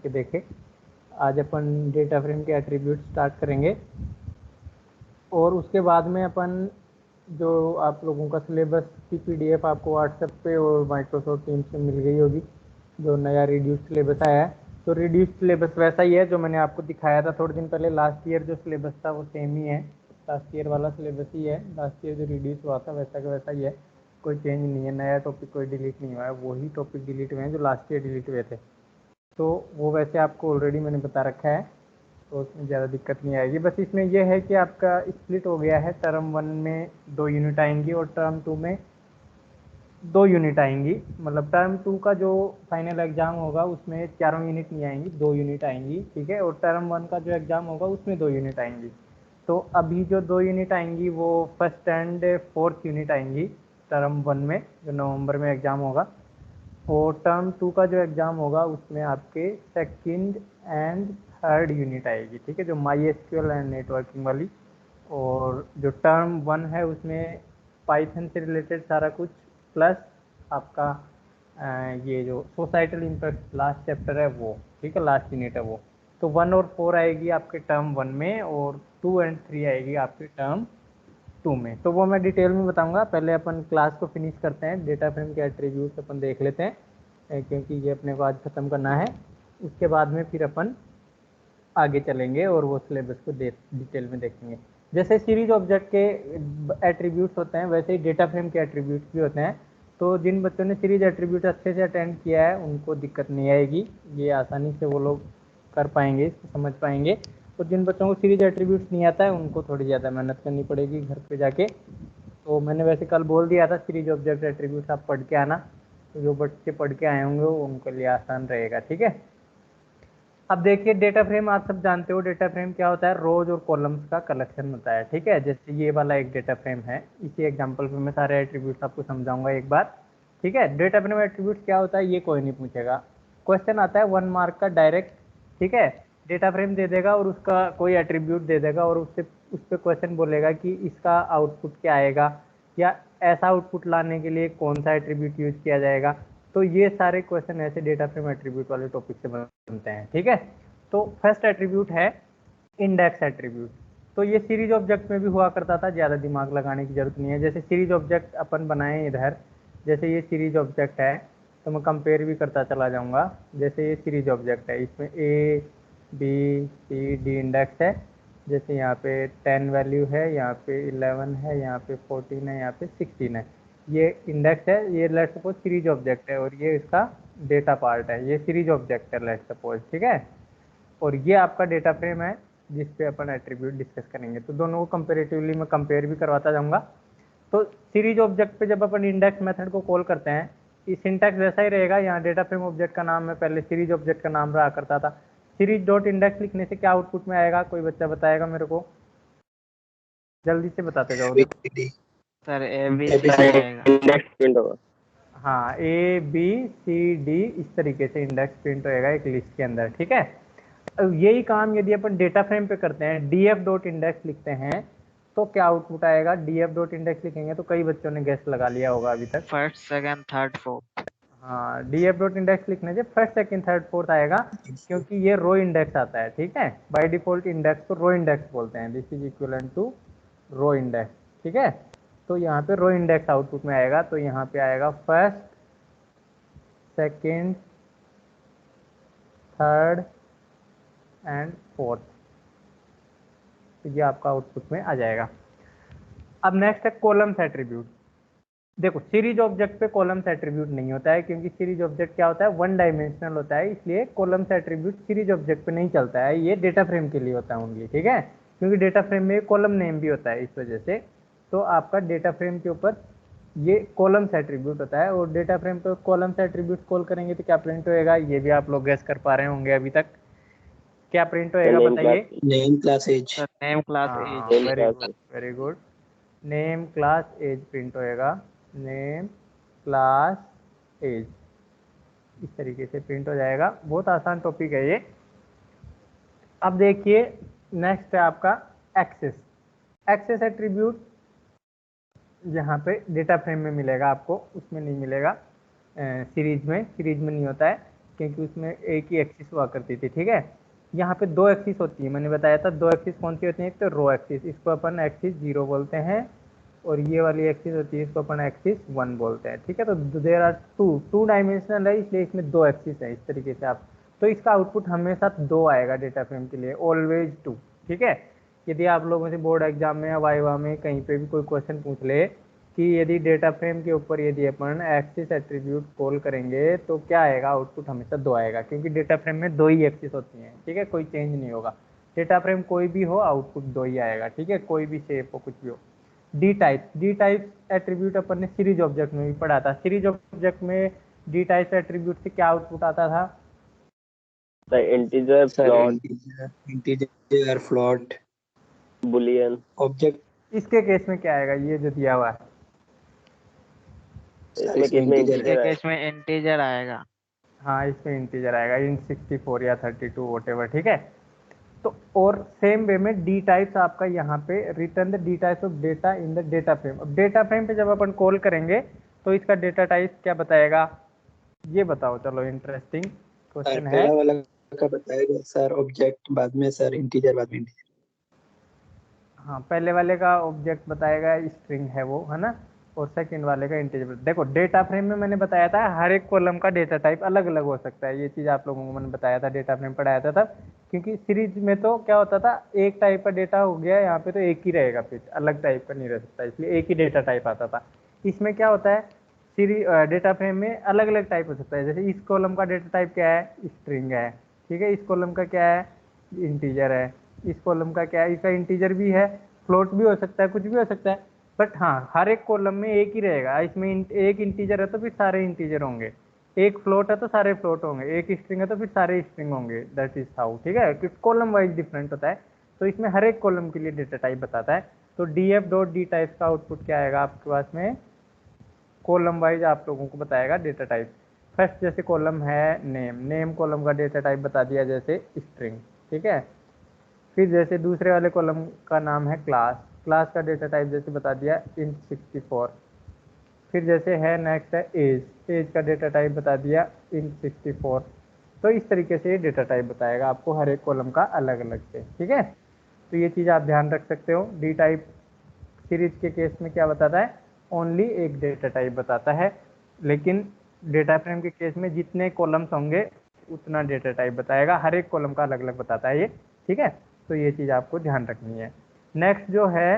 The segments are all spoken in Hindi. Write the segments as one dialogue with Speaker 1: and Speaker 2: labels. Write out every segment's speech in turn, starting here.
Speaker 1: के देखे। आज अपन डेटा फ्रेम के एट्रीब्यूट स्टार्ट करेंगे और उसके बाद में अपन जो आप लोगों का सिलेबस की पीडीएफ आपको व्हाट्सएप पे और माइक्रोसॉफ्ट टीम्स पे मिल गई होगी, जो नया रिड्यूस सिलेबस आया है। तो रिड्यूस सिलेबस वैसा ही है जो मैंने आपको दिखाया था थोड़े दिन पहले। लास्ट ईयर जो सिलेबस था वो सेम ही है, लास्ट ईयर वाला सिलेबस ही है। लास्ट ईयर जो रिड्यूस हुआ था वैसा का वैसा ही है, कोई चेंज नहीं है। नया टॉपिक कोई डिलीट नहीं हुआ है, वही टॉपिक डिलीट हुए हैं जो लास्ट ईयर डिलीट हुए थे। तो वो वैसे आपको ऑलरेडी मैंने बता रखा है, तो उसमें ज़्यादा दिक्कत नहीं आएगी। बस इसमें यह है कि आपका स्प्लिट हो गया है, टर्म 1 में 2 यूनिट आएंगी और टर्म 2 में 2 यूनिट आएंगी। मतलब टर्म 2 का जो फाइनल एग्जाम होगा उसमें चारों यूनिट नहीं आएंगी, 2 यूनिट आएंगी, ठीक है। और टर्म 1 का जो एग्जाम होगा उसमें 2 यूनिट आएंगी। तो अभी जो 2 यूनिट आएंगी वो फर्स्ट एंड फोर्थ यूनिट आएंगी टर्म 1 में, जो नवंबर में एग्जाम होगा। और टर्म 2 का जो एग्ज़ाम होगा उसमें आपके सेकंड एंड थर्ड यूनिट आएगी, ठीक है, जो माई एसक्यूएल एंड नेटवर्किंग वाली। और जो टर्म 1 है उसमें पाइथन से रिलेटेड सारा कुछ, प्लस आपका ये जो सोसाइटल इम्पैक्ट लास्ट चैप्टर है वो, ठीक है, लास्ट यूनिट है वो। तो 1 और 4 आएगी आपके टर्म 1 में और 2 एंड 3 आएगी आपके टर्म 2 में। तो वो मैं डिटेल में बताऊंगा। पहले अपन क्लास को फिनिश करते हैं, डेटा फ्रेम के एट्रीब्यूट्स अपन देख लेते हैं, क्योंकि ये अपने को आज ख़त्म करना है। उसके बाद में फिर अपन आगे चलेंगे और वो सिलेबस को डिटेल में देखेंगे। जैसे सीरीज ऑब्जेक्ट के एट्रीब्यूट्स होते हैं वैसे ही डेटा फ्रेम के एट्रीब्यूट्स भी होते हैं। तो जिन बच्चों ने सीरीज एट्रीब्यूट अच्छे से अटेंड किया है उनको दिक्कत नहीं आएगी, ये आसानी से वो लोग कर पाएंगे, इसको समझ पाएंगे। और जिन बच्चों को सीरीज एट्रीब्यूट्स नहीं आता है उनको थोड़ी ज़्यादा मेहनत करनी पड़ेगी घर पे जाके। तो मैंने वैसे कल बोल दिया था सीरीज ऑब्जेक्ट एट्रीब्यूट्स आप पढ़ के आना, तो जो बच्चे पढ़ के आए होंगे वो उनके लिए आसान रहेगा, ठीक है। अब देखिए डेटा फ्रेम आप सब जानते हो, डेटा फ्रेम क्या होता है, रोज और कॉलम्स का कलेक्शन होता है, ठीक है। जैसे ये वाला एक डेटा फ्रेम है, इसी एग्जांपल पे मैं सारे एट्रीब्यूट्स आपको समझाऊंगा एक बार, ठीक है। डेटा फ्रेम एट्रीब्यूट्स क्या होता है ये कोई नहीं पूछेगा, क्वेश्चन आता है 1 मार्क का डायरेक्ट, ठीक है। डेटा फ्रेम दे देगा और उसका कोई एट्रीब्यूट दे देगा और उससे उस पर क्वेश्चन बोलेगा कि इसका आउटपुट क्या आएगा, या ऐसा आउटपुट लाने के लिए कौन सा एट्रीब्यूट यूज किया जाएगा। तो ये सारे क्वेश्चन ऐसे डेटा फ्रेम एट्रीब्यूट वाले टॉपिक से बनते हैं, ठीक है। तो फर्स्ट एट्रीब्यूट है इंडेक्स एट्रीब्यूट। तो ये सीरीज ऑब्जेक्ट में भी हुआ करता था, ज़्यादा दिमाग लगाने की जरूरत नहीं है। जैसे सीरीज ऑब्जेक्ट अपन बनाए इधर, जैसे ये सीरीज ऑब्जेक्ट है, तो मैं कंपेयर भी करता चला जाऊंगा। जैसे ये सीरीज ऑब्जेक्ट है, इसमें A B C D index है। जैसे यहाँ पे 10 वैल्यू है, यहाँ पे 11 है, यहाँ पे 14 है, यहाँ पे 16 है। ये इंडेक्स है, ये लेट्स सपोज सीरीज ऑब्जेक्ट है और ये इसका डेटा पार्ट है, ये सीरीज ऑब्जेक्ट है लेट्स सपोज, ठीक है। और ये आपका डेटा फ्रेम है जिस पे अपन एट्रीब्यूट डिस्कस करेंगे। तो दोनों को कंपेरेटिवली मैं कंपेयर भी करवाता जाऊंगा। तो सीरीज ऑब्जेक्ट पे जब अपन इंडेक्स मेथड को कॉल करते हैं, ये सिंटैक्स वैसा ही रहेगा। यहाँ डेटा फ्रेम ऑब्जेक्ट का नाम है, पहले सीरीज ऑब्जेक्ट का नाम रहा करता था। सीरीज डॉट इंडेक्स लिखने से क्या आउटपुट में आएगा, कोई बच्चा बताएगा मेरे को, जल्दी से बताते जाओ। देखो
Speaker 2: सर एबीसीडी आएगा।
Speaker 1: हाँ, ए बी सी डी इस तरीके से इंडेक्स प्रिंट होएगा एक लिस्ट के अंदर, ठीक है। अब यही काम यदि अपन डेटा फ्रेम पे करते हैं, डीएफ डॉट इंडेक्स लिखते हैं, तो क्या आउटपुट आएगा। डीएफ डॉट इंडेक्स लिखेंगे तो कई बच्चों ने गेस लगा लिया होगा अभी तक।
Speaker 2: First second third fourth.
Speaker 1: हाँ, डीएफ डॉट इंडेक्स लिखने से फर्स्ट सेकंड थर्ड फोर्थ आएगा, क्योंकि ये रो इंडेक्स आता है, ठीक है। बाय डिफॉल्ट इंडेक्स को रो इंडेक्स बोलते हैं, this is equivalent to row index, ठीक है। तो यहाँ पे रो इंडेक्स आउटपुट में आएगा, तो यहाँ पे आएगा first second third and fourth, तो ये आपका आउटपुट में आ जाएगा। अब नेक्स्ट है कॉलम्स एट्रीब्यूट। देखो सीरीज ऑब्जेक्ट पे कॉलम्स एट्रीब्यूट नहीं होता है, क्योंकि सीरीज ऑब्जेक्ट क्या होता है, 1 डायमेंशनल होता है, इसलिए कॉलम्स एट्रीब्यूट सीरीज ऑब्जेक्ट पे नहीं चलता है। ये डेटा फ्रेम के लिए होता है ओनली, ठीक है, क्योंकि डेटा फ्रेम में कॉलम नेम भी होता है, इस वजह से। तो आपका डेटा फ्रेम के ऊपर ये कॉलम्स एट्रीब्यूट होता है। और डेटा फ्रेम पे कॉलम्स एट्रीब्यूट कॉल करेंगे तो क्या प्रिंट होएगा, ये भी आप लोग गेस कर पा रहे होंगे अभी तक। क्या प्रिंट होएगा बताइए।
Speaker 3: Name class age.
Speaker 2: Sir name class
Speaker 1: हाँ,
Speaker 2: age.
Speaker 1: Very good very good. Name class age print होएगा, नेम क्लास एज इस तरीके से प्रिंट हो जाएगा। बहुत आसान टॉपिक है ये। अब देखिए नेक्स्ट है आपका एक्सेस। एक्सेस एट्रीब्यूट यहाँ पे डेटा फ्रेम में मिलेगा आपको, उसमें नहीं मिलेगा, सीरीज में नहीं होता है। क्योंकि उसमें एक ही एक्सिस हुआ करती थी, ठीक है। यहाँ पे दो एक्सिस होती है, मैंने बताया था दो एक्सिस कौन सी होती है, एक तो रो एक्सिस, इसको अपन एक्सिस 0 बोलते हैं, और ये वाली एक्सिस होती है इसको अपन एक्सिस 1 बोलते हैं, ठीक है। तो देयर आर टू डायमेंशनल है, इसलिए इसमें दो एक्सिस है, इस तरीके से आप, तो इसका आउटपुट हमेशा 2 आएगा डेटा फ्रेम के लिए, ऑलवेज 2, ठीक है। यदि आप लोगों से बोर्ड एग्जाम में या वाइवा में कहीं पे भी कोई क्वेश्चन पूछ ले कि यदि डेटा फ्रेम के ऊपर यदि अपन एक्सिस एट्रीब्यूट कॉल करेंगे तो क्या आएगा, आउटपुट हमेशा 2 आएगा, क्योंकि डेटा फ्रेम में 2 ही एक्सिस होती हैं, ठीक है, कोई चेंज नहीं होगा। डेटा फ्रेम कोई भी हो आउटपुट 2 ही आएगा, ठीक है, कोई भी शेप हो कुछ भी हो। डी टाइप एट्रीब्यूट अपन ने सीरीज ऑब्जेक्ट में भी पढ़ा था। सीरीज ऑब्जेक्ट में डी टाइप एट्रीब्यूट से क्या आउटपुट आता था?
Speaker 3: Integer, float,
Speaker 4: integer, float,
Speaker 3: Boolean,
Speaker 4: object.
Speaker 1: इसके केस में क्या आएगा, ये जो दिया हुआ है
Speaker 3: इसमें
Speaker 2: केस में इंटीजर आएगा।
Speaker 1: हाँ, इसमें इंटीजर आएगा, int 64 या 32 वॉटेवर, ठीक है। तो और सेम वे में डी टाइप्स आपका यहाँ पे return the D types of data in the data frame. अब डेटा फ्रेम पे जब अपन कॉल करेंगे तो इसका डेटा टाइप क्या बताएगा, ये बताओ, चलो इंटरेस्टिंग क्वेश्चन है।
Speaker 4: पहला वाला का बताएगा सर ऑब्जेक्ट, बाद में सर इंटीजर, बाद में इंटीजर।
Speaker 1: हाँ, पहले वाले का ऑब्जेक्ट बताएगा स्ट्रिंग है वो, है ना, और सेकंड वाले का इंटीजर। देखो डेटा फ्रेम में मैंने बताया था हर एक कॉलम का डेटा टाइप अलग अलग हो सकता है, ये चीज़ आप लोगों को मैंने बताया था, डेटा फ्रेम पढ़ाया था तब। क्योंकि सीरीज में तो क्या होता था, एक टाइप का डेटा हो गया, यहाँ पे तो एक ही रहेगा, फिर अलग टाइप का नहीं रह सकता, इसलिए एक ही डेटा टाइप आता था। इसमें क्या होता है, सीरीज डेटा फ्रेम में अलग अलग टाइप हो सकता है। जैसे इस कॉलम का डेटा टाइप क्या है, स्ट्रिंग है, ठीक है। इस कॉलम का क्या है, इंटीजर है। इस कॉलम का क्या है, इसका इंटीजर भी है, फ्लोट भी हो सकता है, कुछ भी हो सकता है, बट हाँ हर एक कॉलम में एक ही रहेगा। इसमें एक इंटीजर है तो फिर सारे इंटीजर होंगे, एक फ्लोट है तो सारे फ्लोट होंगे, एक स्ट्रिंग है तो फिर सारे स्ट्रिंग होंगे, दैट इज हाउ, ठीक है। कि कॉलम वाइज डिफरेंट होता है, तो इसमें हर एक कॉलम के लिए डेटा टाइप बताता है। तो df डॉट डी टाइप का आउटपुट क्या आएगा आपके पास में, कॉलम वाइज आप लोगों को बताएगा डेटा टाइप। फर्स्ट जैसे कॉलम है नेम, नेम कॉलम का डेटा टाइप बता दिया जैसे स्ट्रिंग, ठीक है। फिर जैसे दूसरे वाले कॉलम का नाम है क्लास, क्लास का डेटा टाइप जैसे बता दिया int 64। फिर जैसे है नेक्स्ट है एज, एज का डेटा टाइप बता दिया int 64। तो इस तरीके से ये डेटा टाइप बताएगा आपको हर एक कॉलम का अलग अलग से, ठीक है। तो ये चीज़ आप ध्यान रख सकते हो। डी टाइप सीरीज के केस में क्या बताता है, ओनली एक डेटा टाइप बताता है, लेकिन डेटा फ्रेम के केस में जितने कॉलम्स होंगे उतना डेटा टाइप बताएगा, हर एक कॉलम का अलग अलग बताता है ये, ठीक है। तो ये चीज़ आपको ध्यान रखनी है। नेक्स्ट जो है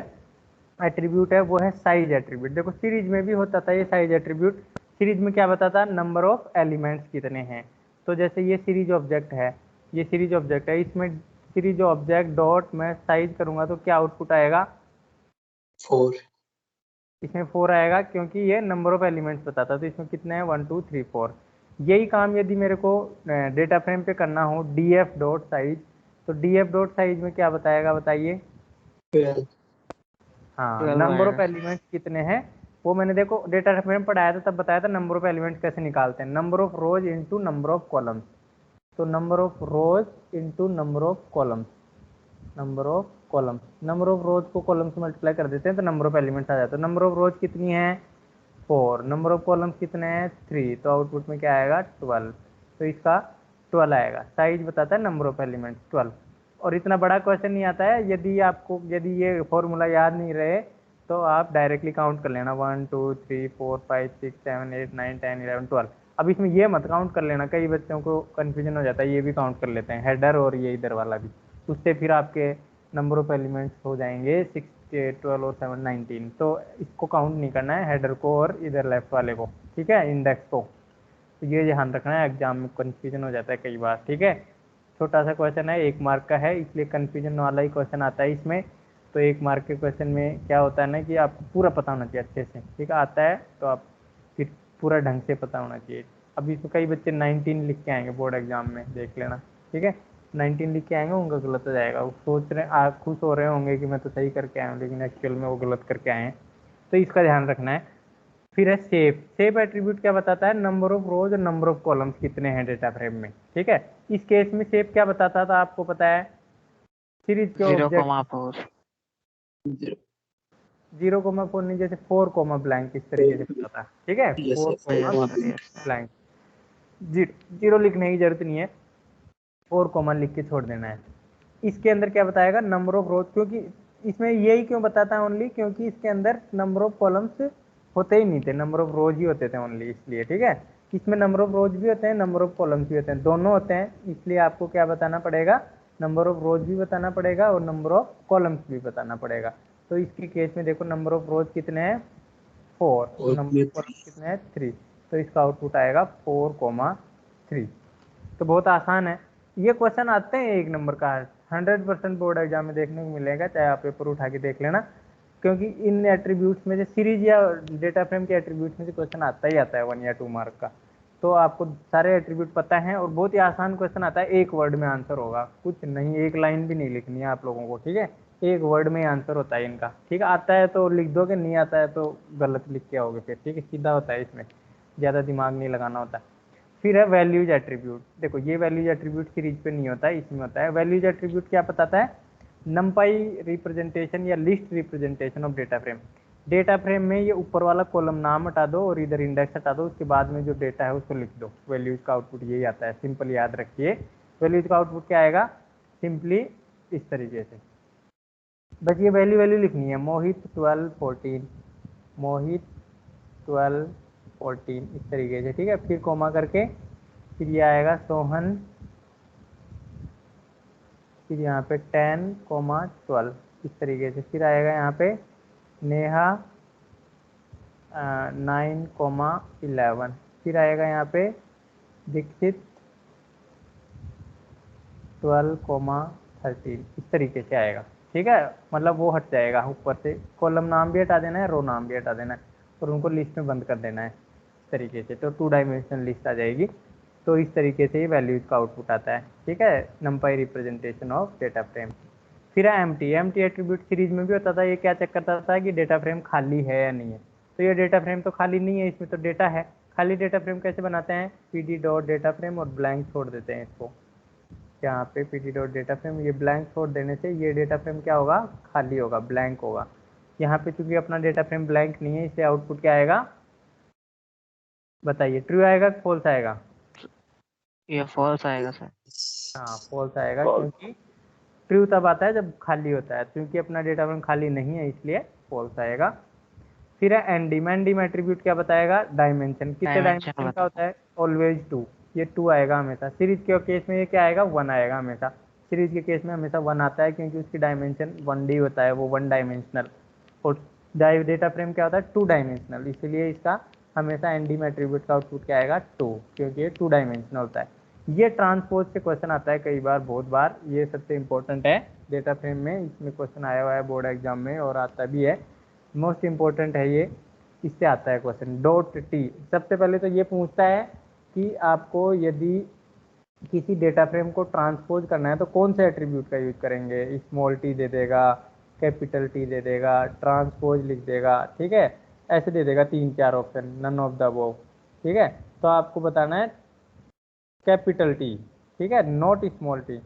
Speaker 1: एट्रीब्यूट है वो है साइज एट्रीब्यूट। देखो सीरीज में भी होता था ये साइज एट्रीब्यूट। सीरीज में क्या बताता है, नंबर ऑफ एलिमेंट्स कितने हैं। तो जैसे ये सीरीज ऑब्जेक्ट है, ये सीरीज ऑब्जेक्ट है, इसमें सीरीज ऑब्जेक्ट डॉट मैं साइज करूंगा तो क्या आउटपुट आएगा,
Speaker 4: 4।
Speaker 1: इसमें 4 आएगा, क्योंकि ये नंबर ऑफ एलिमेंट्स बताता है। तो इसमें कितने हैं, 1 2 3 4। यही काम यदि मेरे को डेटा फ्रेम पे करना हो df डॉट साइज, तो df डॉट साइज में क्या बताएगा, बताइए।
Speaker 4: 12।
Speaker 1: हाँ,
Speaker 2: 12
Speaker 1: नंबर ऑफ
Speaker 2: आएगा।
Speaker 1: एलिमेंट्स कितने हैं वो मैंने देखो डेटा फ्रेम पढ़ाया था तब बताया था, नंबर ऑफ एलिमेंट्स कैसे निकालते हैं, number of rows into number of columns. तो number of rows into number of columns, number of columns, number of rows को कॉलम से मल्टीप्लाई कर देते हैं तो नंबर ऑफ एलिमेंट्स आ जाता है। नंबर ऑफ रोज कितनी है, 4, नंबर ऑफ कॉलम्स कितने हैं, 3, तो आउटपुट में क्या आएगा, 12। तो इसका 12 आएगा। साइज बताता है नंबर ऑफ एलिमेंट्स 12। और इतना बड़ा क्वेश्चन नहीं आता है, यदि आपको यदि ये फॉर्मूला याद नहीं रहे तो आप डायरेक्टली काउंट कर लेना, 1 2 3 4 5 6 7 8 9 10 11 12। अब इसमें ये मत काउंट कर लेना, कई बच्चों को कन्फ्यूजन हो जाता है, ये भी काउंट कर लेते हैं हेडर और ये इधर वाला भी, उससे फिर आपके नंबर ऑफ एलिमेंट्स हो जाएंगे 6 12 और 7 19। तो इसको काउंट नहीं करना है, हेडर को और इधर लेफ्ट वाले को, ठीक है, इंडेक्स को। तो ये ध्यान रखना है, एग्जाम में कन्फ्यूजन हो जाता है कई बार, ठीक है। छोटा सा क्वेश्चन है, 1 मार्क का है, इसलिए कन्फ्यूजन वाला ही क्वेश्चन आता है इसमें। तो 1 मार्क के क्वेश्चन में क्या होता है ना कि आपको पूरा पता होना चाहिए अच्छे से, ठीक है, आता है तो आप फिर पूरा ढंग से पता होना चाहिए। अभी इसमें कई बच्चे 19 लिख के आएंगे बोर्ड एग्जाम में, देख लेना, ठीक है। 19 लिख के आएंगे, उनका गलत हो जाएगा, वो सोच रहे खुश हो रहे होंगे कि मैं तो सही करके आया हूँ, लेकिन एक्चुअल में वो गलत करके आए हैं। तो इसका ध्यान रखना है। फिर है सेव, सेव एट्रीब्यूट क्या बताता है, नंबर ऑफ रोज और नंबर ऑफ कॉलम्स कितने हैं डेटा फ्रेम में, ठीक है। इस केस में सेव क्या बताता था आपको पता है, सीरीज के
Speaker 2: 0,4।
Speaker 1: 0,4 नहीं, जैसे 4, ब्लैंक, इस तरीके से बताता है, ठीक है, 4,
Speaker 2: yes sir, yes.
Speaker 1: Blank. Zero लिखने की जरूरत नहीं है, 4 कॉमन लिख के छोड़ देना है। इसके अंदर क्या बताएगा, नंबर ऑफ रोज, क्योंकि इसमें यही क्यों बताता है ओनली, क्योंकि इसके अंदर नंबर ऑफ कॉलम्स होते ही नहीं थे, नंबर ऑफ रोज ही होते थे ओनली, इसलिए। ठीक है, इसमें नंबर ऑफ रोज भी होते हैं, नंबर ऑफ कॉलम्स भी होते हैं, दोनों होते हैं, इसलिए आपको क्या बताना पड़ेगा, नंबर ऑफ रोज भी बताना पड़ेगा और नंबर ऑफ कॉलम्स भी बताना पड़ेगा। तो इसके केस में देखो नंबर ऑफ रोज कितने हैं 4,
Speaker 4: और
Speaker 1: नंबर ऑफ कॉलम्स कितने हैं 3, तो इसका आउटपुट आएगा 4,3। तो बहुत आसान है, ये क्वेश्चन आते हैं 1 नंबर का, 100% बोर्ड एग्जाम में देखने को मिलेगा, चाहे आप पेपर उठा के देख लेना, क्योंकि इन एट्रीब्यूट्स में से सीरीज या डेटा फ्रेम के एट्रीब्यूट्स में से क्वेश्चन आता ही आता है 1 या 2 मार्क का। तो आपको सारे एट्रीब्यूट पता हैं और बहुत ही आसान क्वेश्चन आता है, एक वर्ड में आंसर होगा, कुछ नहीं, एक लाइन भी नहीं लिखनी है आप लोगों को। ठीक है, एक वर्ड में आंसर होता है इनका। ठीक है, आता है तो लिख दोगे, नहीं आता है तो गलत लिख के आओगे फिर। ठीक है, सीधा होता है, इसमें ज़्यादा दिमाग नहीं लगाना होता। फिर है वैल्यूज एट्रीब्यूट। देखो ये वैल्यूज एट्रीब्यूट सीरीज पे नहीं होता है, इसमें होता है। वैल्यूज एट्रीब्यूट क्या बताता है, नंपाई रिप्रेजेंटेशन या list representation of data frame. Data frame में ये ऊपर वाला कॉलम नाम हटा दो और इधर इंडेक्स हटा दो, उसके बाद में जो डेटा है उसको लिख दो, वैल्यूज का आउटपुट यही आता है। सिंपल याद रखिए, वैल्यूज का आउटपुट क्या आएगा, सिंपली इस तरीके से। बस ये वैल्यू वैल्यू लिखनी है, मोहित 12 14, मोहित 12 14, इस तरीके से। ठीक है, फिर कोमा करके फिर ये आएगा सोहन, फिर यहाँ पे 10,12, इस तरीके से। फिर आएगा यहाँ पे नेहा 9,11, फिर आएगा यहाँ पे दीक्षित 12,13, इस तरीके से आएगा। ठीक है, मतलब वो हट जाएगा ऊपर से, कॉलम नाम भी हटा देना है, रो नाम भी हटा देना है और उनको लिस्ट में बंद कर देना है इस तरीके से, तो 2 डायमेंशनल लिस्ट आ जाएगी। तो इस तरीके से ये वैल्यूज का आउटपुट आता है। ठीक है, नंपाई रिप्रेजेंटेशन ऑफ डेटा फ्रेम। फिर है एम्प्टी। एम्प्टी एट्रीब्यूट सीरीज में भी होता था, ये क्या चेक करता था कि डेटा फ्रेम खाली है या नहीं है। तो ये डेटा फ्रेम तो खाली नहीं है, इसमें तो डेटा है। खाली डेटा फ्रेम कैसे बनाते हैं, pd डॉट डेटा फ्रेम और ब्लैंक छोड़ देते हैं इसको, यहाँ पे pd डॉट डेटा फ्रेम, ये ब्लैंक छोड़ देने से ये डेटा फ्रेम क्या होगा, खाली होगा, ब्लैंक होगा। यहाँ पे चूंकि अपना डेटा फ्रेम ब्लैंक नहीं है, इससे आउटपुट क्या आएगा, बताइए, ट्रू आएगा कि फॉल्स आएगा।
Speaker 2: ये फॉल्स आएगा सर।
Speaker 1: हाँ फॉल्स आएगा,
Speaker 3: False.
Speaker 1: क्योंकि ट्रू तब आता है जब खाली होता है, क्योंकि अपना डेटा फ्रेम खाली नहीं है इसलिए फॉल्स आएगा। फिर है एंडीम। एंडीम एट्रीब्यूट क्या बताएगा, डायमेंशन। कितने
Speaker 2: डायमेंशन
Speaker 1: डायमेंशन का होता है, ऑलवेज 2, ये 2 आएगा हमेशा। सीरीज के केस में ये क्या आएगा, 1 आएगा हमेशा। सीरीज के केस में हमेशा 1 आता है, क्योंकि उसकी डायमेंशन 1D होता है, वो 1 डायमेंशनल। और डेटा फ्रेम क्या होता है, 2 डायमेंशनल, इसीलिए इसका हमेशा एंडीम एट्रीब्यूट का आउटपुट क्या आएगा, 2, क्योंकि ये 2 डायमेंशनल होता है। ये ट्रांसपोज से क्वेश्चन आता है कई बार, बहुत बार, ये सबसे इंपॉर्टेंट है डेटा फ्रेम में, इसमें क्वेश्चन आया हुआ है बोर्ड एग्जाम में और आता भी है, मोस्ट इंपॉर्टेंट है ये, इससे आता है क्वेश्चन। डॉट टी, सबसे पहले तो ये पूछता है कि आपको यदि किसी डेटा फ्रेम को ट्रांसपोज करना है तो कौन से एट्रीब्यूट का यूज करेंगे, स्मॉल टी दे देगा, कैपिटल टी दे देगा, ट्रांसपोज लिख देगा। ठीक है, ऐसे दे देगा 3-4 option, none of the above. ठीक है, तो आपको बताना है कैपिटल टी, ठीक है, not small T.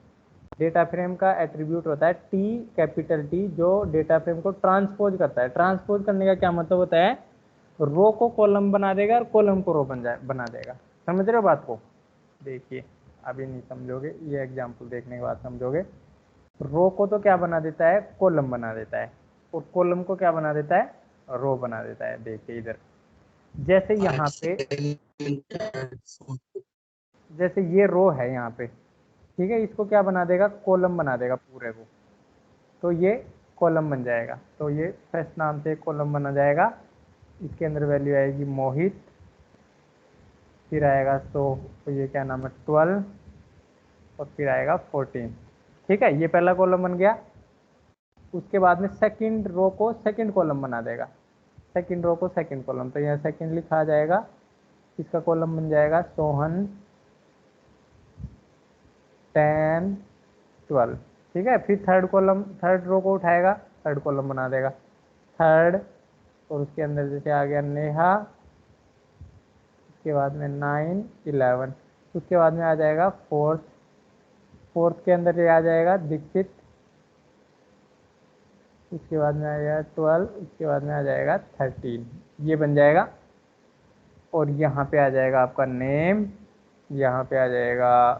Speaker 1: Data frame का एट्रीब्यूट होता है टी, कैपिटल टी, जो डेटा फ्रेम को ट्रांसपोज करता है। ट्रांसपोज करने का क्या मतलब होता है, रो को कॉलम बना देगा और कॉलम को रो बना देगा। समझ रहे हो बात को, देखिए अभी नहीं समझोगे, ये एग्जाम्पल देखने के बाद समझोगे। रो को तो क्या बना देता है, कॉलम बना देता है, और कॉलम को क्या बना देता है, रो बना देता है। देखिए इधर, जैसे यहाँ पे, जैसे ये रो है यहाँ पे, ठीक है, इसको क्या बना देगा, कॉलम बना देगा पूरे को, तो ये कॉलम बन जाएगा। तो ये फर्स्ट नाम से कॉलम बना जाएगा, इसके अंदर वैल्यू आएगी मोहित, फिर आएगा तो ये क्या नाम है 12, और फिर आएगा 14। ठीक है, ये पहला कॉलम बन गया। उसके बाद में सेकंड रो को सेकंड कॉलम बना देगा, सेकंड रो को सेकंड कॉलम, तो यहाँ सेकंड लिखा जाएगा, इसका कॉलम बन जाएगा सोहन 10 12। ठीक है, फिर थर्ड कॉलम, थर्ड रो को उठाएगा, थर्ड कॉलम बना देगा, थर्ड, और उसके अंदर जैसे आ गया नेहा, उसके बाद में 9 11, उसके बाद में आ जाएगा फोर्थ, फोर्थ के अंदर ये आ जाएगा दीक्षित, उसके बाद में आ जाएगा 12, उसके बाद में आ जाएगा 13, ये बन जाएगा। और यहाँ पे आ जाएगा आपका नेम, यहाँ पे आ जाएगा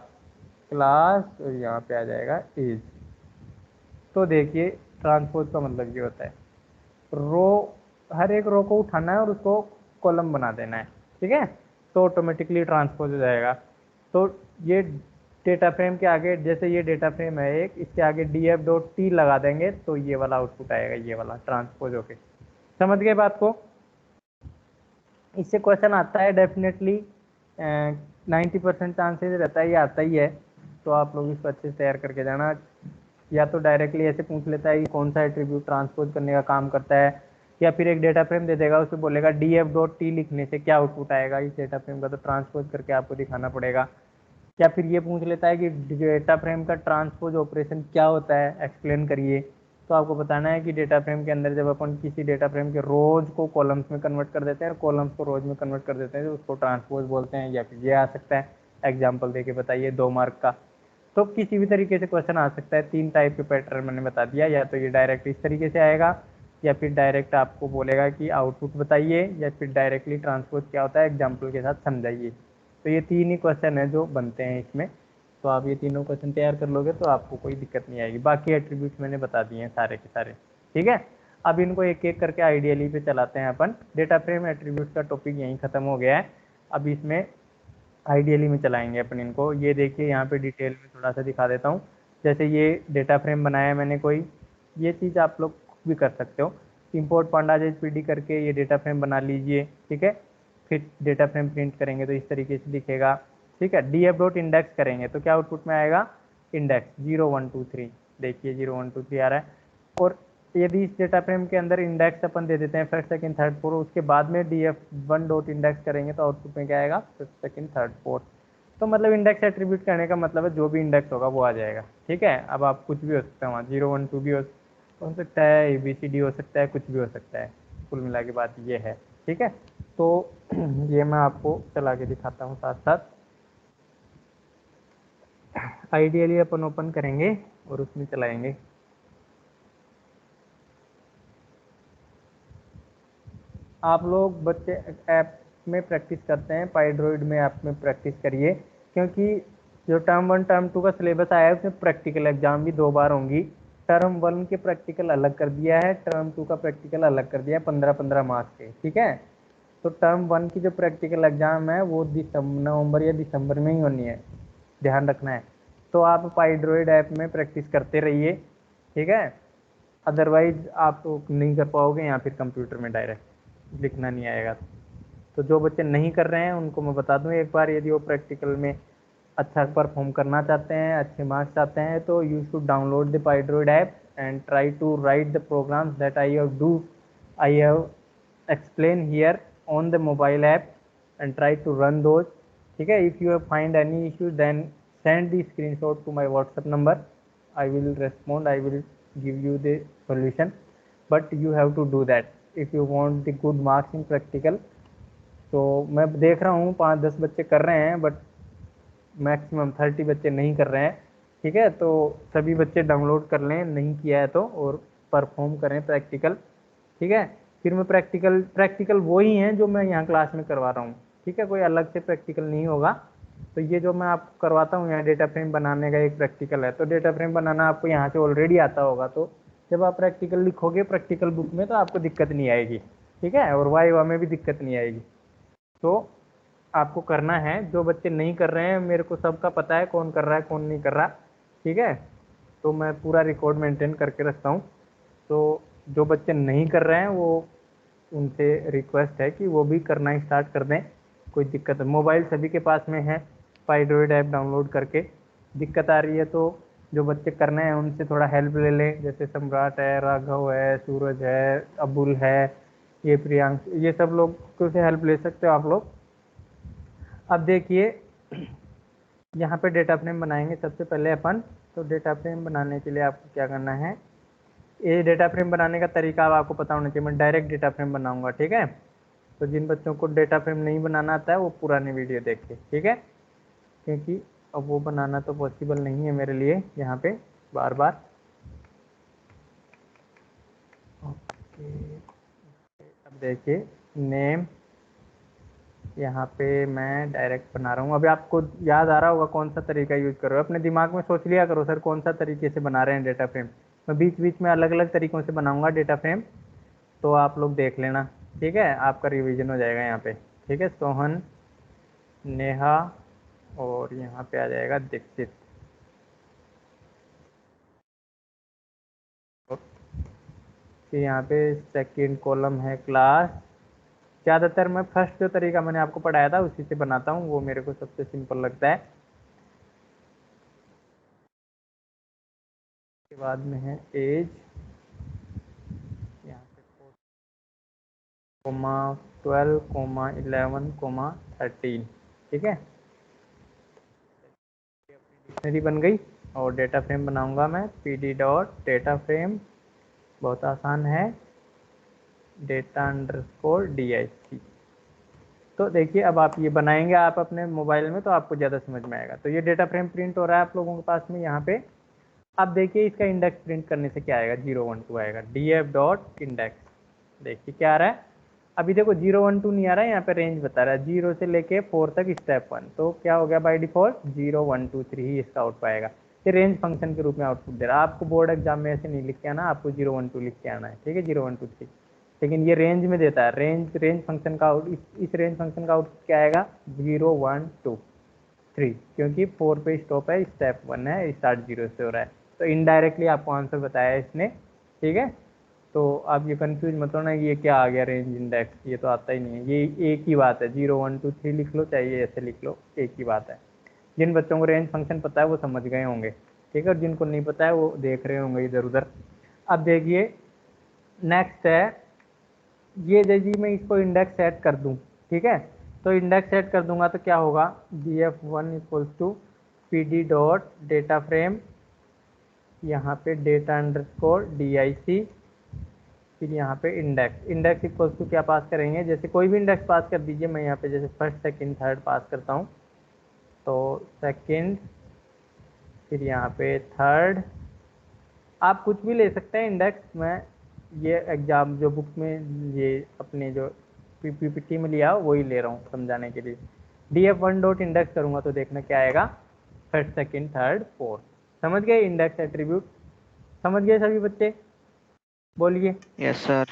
Speaker 1: क्लास और यहाँ पे आ जाएगा एज। तो देखिए ट्रांसपोज का मतलब ये होता है रो, हर एक रो को उठाना है और उसको कॉलम बना देना है, ठीक है, तो ऑटोमेटिकली ट्रांसपोज हो जाएगा। तो ये डेटा फ्रेम के आगे, जैसे ये डेटा फ्रेम है एक, इसके आगे df.t लगा देंगे तो ये वाला आउटपुट आएगा, ये वाला ट्रांसपोज होके। समझ गए बात को? इससे क्वेश्चन आता है डेफिनेटली, 90% चांसेस रहता है ये आता ही है, तो आप लोग इसको अच्छे से तैयार करके जाना। या तो डायरेक्टली ऐसे पूछ लेता है कि कौन सा एट्रीब्यूट ट्रांसपोज करने का काम करता है, या फिर एक डेटा फ्रेम दे देगा, उसमें बोलेगा df.t लिखने से क्या आउटपुट आएगा इस डेटा फ्रेम का, तो ट्रांसपोज करके आपको दिखाना पड़ेगा। या फिर ये पूछ लेता है कि डेटा फ्रेम का ट्रांसपोज ऑपरेशन क्या होता है, एक्सप्लेन करिए, तो आपको बताना है कि डेटा फ्रेम के अंदर जब अपन किसी डेटा फ्रेम के रोज को कॉलम्स में कन्वर्ट कर देते हैं और कॉलम्स को रोज में कन्वर्ट कर देते हैं तो उसको ट्रांसपोज बोलते हैं। या फिर ये आ सकता है, एग्जाम्पल देके बताइए 2 मार्क का। तो किसी भी तरीके से क्वेश्चन आ सकता है। 3 टाइप के पैटर्न मैंने बता दिया, या तो ये डायरेक्ट इस तरीके से आएगा, या फिर डायरेक्ट आपको बोलेगा कि आउटपुट बताइए, या फिर डायरेक्टली ट्रांसपोज क्या होता है एग्जाम्पल के साथ समझाइए। तो ये 3 ही क्वेश्चन है जो बनते हैं इसमें। तो आप ये तीनों क्वेश्चन तैयार कर लोगे तो आपको कोई दिक्कत नहीं आएगी। बाकी एट्रीब्यूट्स मैंने बता दिए हैं सारे के सारे, ठीक है। अब इनको एक एक करके आइडियली पे चलाते हैं अपन। डेटा फ्रेम एट्रीब्यूट्स का टॉपिक यहीं खत्म हो गया है। अब इसमें आइडियली में चलाएंगे अपन इनको। ये देखिए यहाँ पे डिटेल में थोड़ा सा दिखा देता हूँ। जैसे ये डेटा फ्रेम बनाया है मैंने कोई, ये चीज़ आप लोग भी कर सकते हो। इंपोर्ट पांडाज एचपीडी करके ये डेटा फ्रेम बना लीजिए, ठीक है। फिर डेटा फ्रेम प्रिंट करेंगे तो इस तरीके से दिखेगा, ठीक है। df.index करेंगे तो क्या आउटपुट में आएगा, इंडेक्स 0 1 2 3, देखिए 0 1 2 3 आ रहा है। और यदि इस डेटा फ्रेम के अंदर इंडेक्स अपन दे देते हैं फर्स्ट सेकंड थर्ड फोर्थ, उसके बाद में df1.index करेंगे तो आउटपुट में क्या आएगा, फर्स्ट सेकंड थर्ड फोर्थ। तो मतलब इंडेक्स एट्रीब्यूट करने का मतलब है जो भी इंडेक्स होगा वो आ जाएगा, ठीक है। अब आप कुछ भी हो सकता है वहाँ, 0 1 2 भी हो सकता है, ABCD हो सकता है, कुछ भी हो सकता है। कुल मिला के बात ये है, ठीक है। तो ये मैं आपको चला के दिखाता हूँ साथ साथ। आइडियली अपन ओपन करेंगे और उसमें चलाएंगे। आप लोग बच्चे ऐप में प्रैक्टिस करते हैं, पाइड्रॉइड में ऐप में प्रैक्टिस करिए, क्योंकि जो टर्म 1 टर्म 2 का सिलेबस आया है उसमें प्रैक्टिकल एग्जाम भी 2 बार होंगी। टर्म 1 के प्रैक्टिकल अलग कर दिया है, टर्म 2 का प्रैक्टिकल अलग कर दिया है, 15-15 मार्क्स के, ठीक है। तो टर्म 1 की जो प्रैक्टिकल एग्जाम है वो नवंबर या दिसंबर में ही होनी है, ध्यान रखना है। तो आप पाइड्रॉइड ऐप में प्रैक्टिस करते रहिए, ठीक है। अदरवाइज आप नहीं कर पाओगे, या फिर कंप्यूटर में डायरेक्ट लिखना नहीं आएगा। तो जो बच्चे नहीं कर रहे हैं उनको मैं बता दूं एक बार, यदि वो प्रैक्टिकल में अच्छा परफॉर्म करना चाहते हैं, अच्छे मार्क्स चाहते हैं, तो you should download the Pydroid app and try to write the programs that I have explain here on the mobile app and try to run those, ठीक है। if you find any issue then send the screenshot to my WhatsApp number, I will respond, I will give you the solution, but you have to do that if you want the good marks in practical। तो मैं देख रहा हूँ 5-10 बच्चे कर रहे हैं, बट मैक्सिमम 30 बच्चे नहीं कर रहे हैं, ठीक है। तो सभी बच्चे डाउनलोड कर लें नहीं किया है तो, और परफॉर्म करें प्रैक्टिकल, ठीक है। फिर मैं प्रैक्टिकल वही हैं जो मैं यहाँ क्लास में करवा रहा हूँ, ठीक है, कोई अलग से प्रैक्टिकल नहीं होगा। तो ये जो मैं आपको करवाता हूँ यहाँ डेटा फ्रेम बनाने का एक प्रैक्टिकल है, तो डेटा फ्रेम बनाना आपको यहाँ से ऑलरेडी आता होगा, तो जब आप प्रैक्टिकल लिखोगे प्रैक्टिकल बुक में तो आपको दिक्कत नहीं आएगी, ठीक है, और वाइवा में भी दिक्कत नहीं आएगी। तो आपको करना है, जो बच्चे नहीं कर रहे हैं मेरे को सबका पता है कौन कर रहा है कौन नहीं कर रहा, ठीक है। तो मैं पूरा रिकॉर्ड मेंटेन करके रखता हूँ। तो जो बच्चे नहीं कर रहे हैं वो, उनसे रिक्वेस्ट है कि वो भी करना स्टार्ट कर दें। कोई दिक्कत है, मोबाइल सभी के पास में है, पाइड्रॉइड ऐप डाउनलोड करके। दिक्कत आ रही है तो जो बच्चे करने हैं उनसे थोड़ा हेल्प ले लें, जैसे सम्राट है, राघव है, सूरज है, अबुल है, ये प्रियांश, ये सब लोग को से हेल्प ले सकते हो आप लोग। अब देखिए यहाँ पे डेटा फ्रेम बनाएंगे सबसे पहले अपन। तो डेटा फ्रेम बनाने के लिए आपको क्या करना है, ये डेटा फ्रेम बनाने का तरीका अब आपको पता होना चाहिए। मैं डायरेक्ट डेटा फ्रेम बनाऊंगा, ठीक है। तो जिन बच्चों को डेटा फ्रेम नहीं बनाना आता है वो पुरानी वीडियो देखें, ठीक है, क्योंकि अब वो बनाना तो पॉसिबल नहीं है मेरे लिए यहाँ पे बार बार। ओके, अब देखिए नेम यहाँ पे मैं डायरेक्ट बना रहा हूँ। अभी आपको याद आ रहा होगा कौन सा तरीका यूज कर रहे हो, अपने दिमाग में सोच लिया करो सर कौन सा तरीके से बना रहे हैं डेटा फ्रेम। मैं बीच बीच में अलग अलग तरीकों से बनाऊंगा डेटा फ्रेम, तो आप लोग देख लेना, ठीक है, आपका रिवीजन हो जाएगा यहाँ पे। ठीक है, सोहन, नेहा और यहाँ पे आ जाएगा दीक्षित। फिर यहाँ पे सेकंड कॉलम है क्लास। ज़्यादातर मैं फर्स्ट जो तरीका मैंने आपको पढ़ाया था उसी से बनाता हूँ, वो मेरे को सबसे सिंपल लगता है। उसके बाद में है एज, यहाँ पे कोमा 12, कोमा 11, कोमा 13। ठीक है, डिक्शनरी बन गई। और डेटा फ्रेम बनाऊंगा मैं pd डॉट डेटा फ्रेम, बहुत आसान है, डेटा अंडरस्कोर dic। तो देखिए अब आप ये बनाएंगे आप अपने मोबाइल में तो आपको ज़्यादा समझ में आएगा। तो ये डेटा फ्रेम प्रिंट हो रहा है आप लोगों के पास में यहाँ पे। अब देखिए इसका इंडेक्स प्रिंट करने से क्या आएगा, 012 आएगा, df डॉट इंडेक्स। देखिए क्या आ रहा है, अभी देखो 012 नहीं आ रहा है, यहाँ पे रेंज बता रहा है 0 से लेके 4 तक स्टेप 1। तो क्या हो गया बाय डिफॉल्ट 0 1 2 3 ही इसका आउटपुट आएगा। ये रेंज फंक्शन के रूप में आउटपुट दे रहा है। आपको बोर्ड एग्जाम में ऐसे नहीं लिख के आना, आपको 0 1 2 लिख के आना है। ठीक है, 0 1 2 3, लेकिन ये रेंज में देता है। रेंज फंक्शन का इस रेंज फंक्शन का आउटपुट क्या आएगा, 0 1 2 3, क्योंकि 4 पे स्टॉप है, स्टेप 1 है, स्टार्ट 0 से हो रहा है। तो इनडायरेक्टली आपको आंसर बताया है इसने। ठीक है, तो आप ये कंफ्यूज मत होना ये क्या आ गया रेंज इंडेक्स, ये तो आता ही नहीं है, ये एक ही बात है। 0 1 2 3 लिख लो, चाहिए ऐसे लिख लो, एक ही बात है। जिन बच्चों को रेंज फंक्शन पता है वो समझ गए होंगे, ठीक है, और जिनको नहीं पता है वो देख रहे होंगे इधर उधर। अब देखिए नेक्स्ट है ये, यदि मैं इसको इंडेक्स सेट कर दूं, ठीक है, तो इंडेक्स सेट कर दूंगा तो क्या होगा, df1 equals to pd dot data frame, यहाँ पे डेटा अंडरस्कोर dic, फिर यहाँ पे इंडेक्स इक्वल्स टू क्या पास करेंगे, जैसे कोई भी इंडेक्स पास कर दीजिए। मैं यहाँ पे जैसे फर्स्ट सेकंड थर्ड पास करता हूँ, तो सेकंड, फिर यहाँ पे थर्ड, आप कुछ भी ले सकते हैं इंडेक्स। मैं ये एग्जाम जो बुक में ये अपने जो पीपीटी में लिया वही ले रहा हूँ समझाने के लिए। df1 डॉट इंडेक्स करूँगा तो देखना क्या आएगा, फर्स्ट सेकंड थर्ड फोर्थ। समझ गए इंडेक्स एट्रीब्यूट, समझ गए सभी बच्चे, बोलिए।
Speaker 2: Yes sir.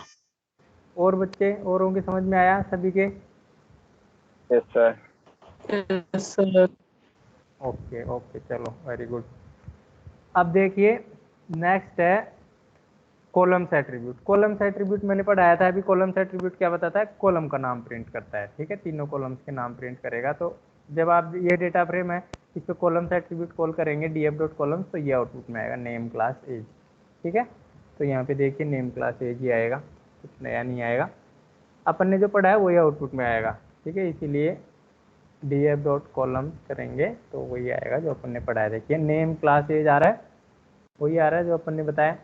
Speaker 1: और बच्चे औरों के समझ में आया सभी के?
Speaker 3: Yes sir.
Speaker 4: Yes, sir.
Speaker 1: Okay okay, चलो वेरी गुड। अब देखिए नेक्स्ट है कॉलम्स एट्रीब्यूट। कॉलम्स एट्रीब्यूट मैंने पढ़ाया था अभी। कॉलम्स एट्रीब्यूट क्या बताता है, कॉलम का नाम प्रिंट करता है। ठीक है, तीनों कॉलम्स के नाम प्रिंट करेगा। तो जब आप ये डेटा फ्रेम है इस पर कॉलम्स एट्रीब्यूट कॉल करेंगे df डॉट कॉलम्स, तो ये आउटपुट में आएगा नेम क्लास एज। ठीक है, तो यहाँ पे देखिए नेम क्लास एज ही आएगा, कुछ नया नहीं आएगा, अपन ने जो पढ़ा है वही आउटपुट में आएगा। ठीक है, इसीलिए df डॉट कॉलम करेंगे तो वही आएगा जो अपन ने पढ़ाया। देखिए नेम क्लास एज आ रहा है, वही आ रहा है जो अपन ने बताया।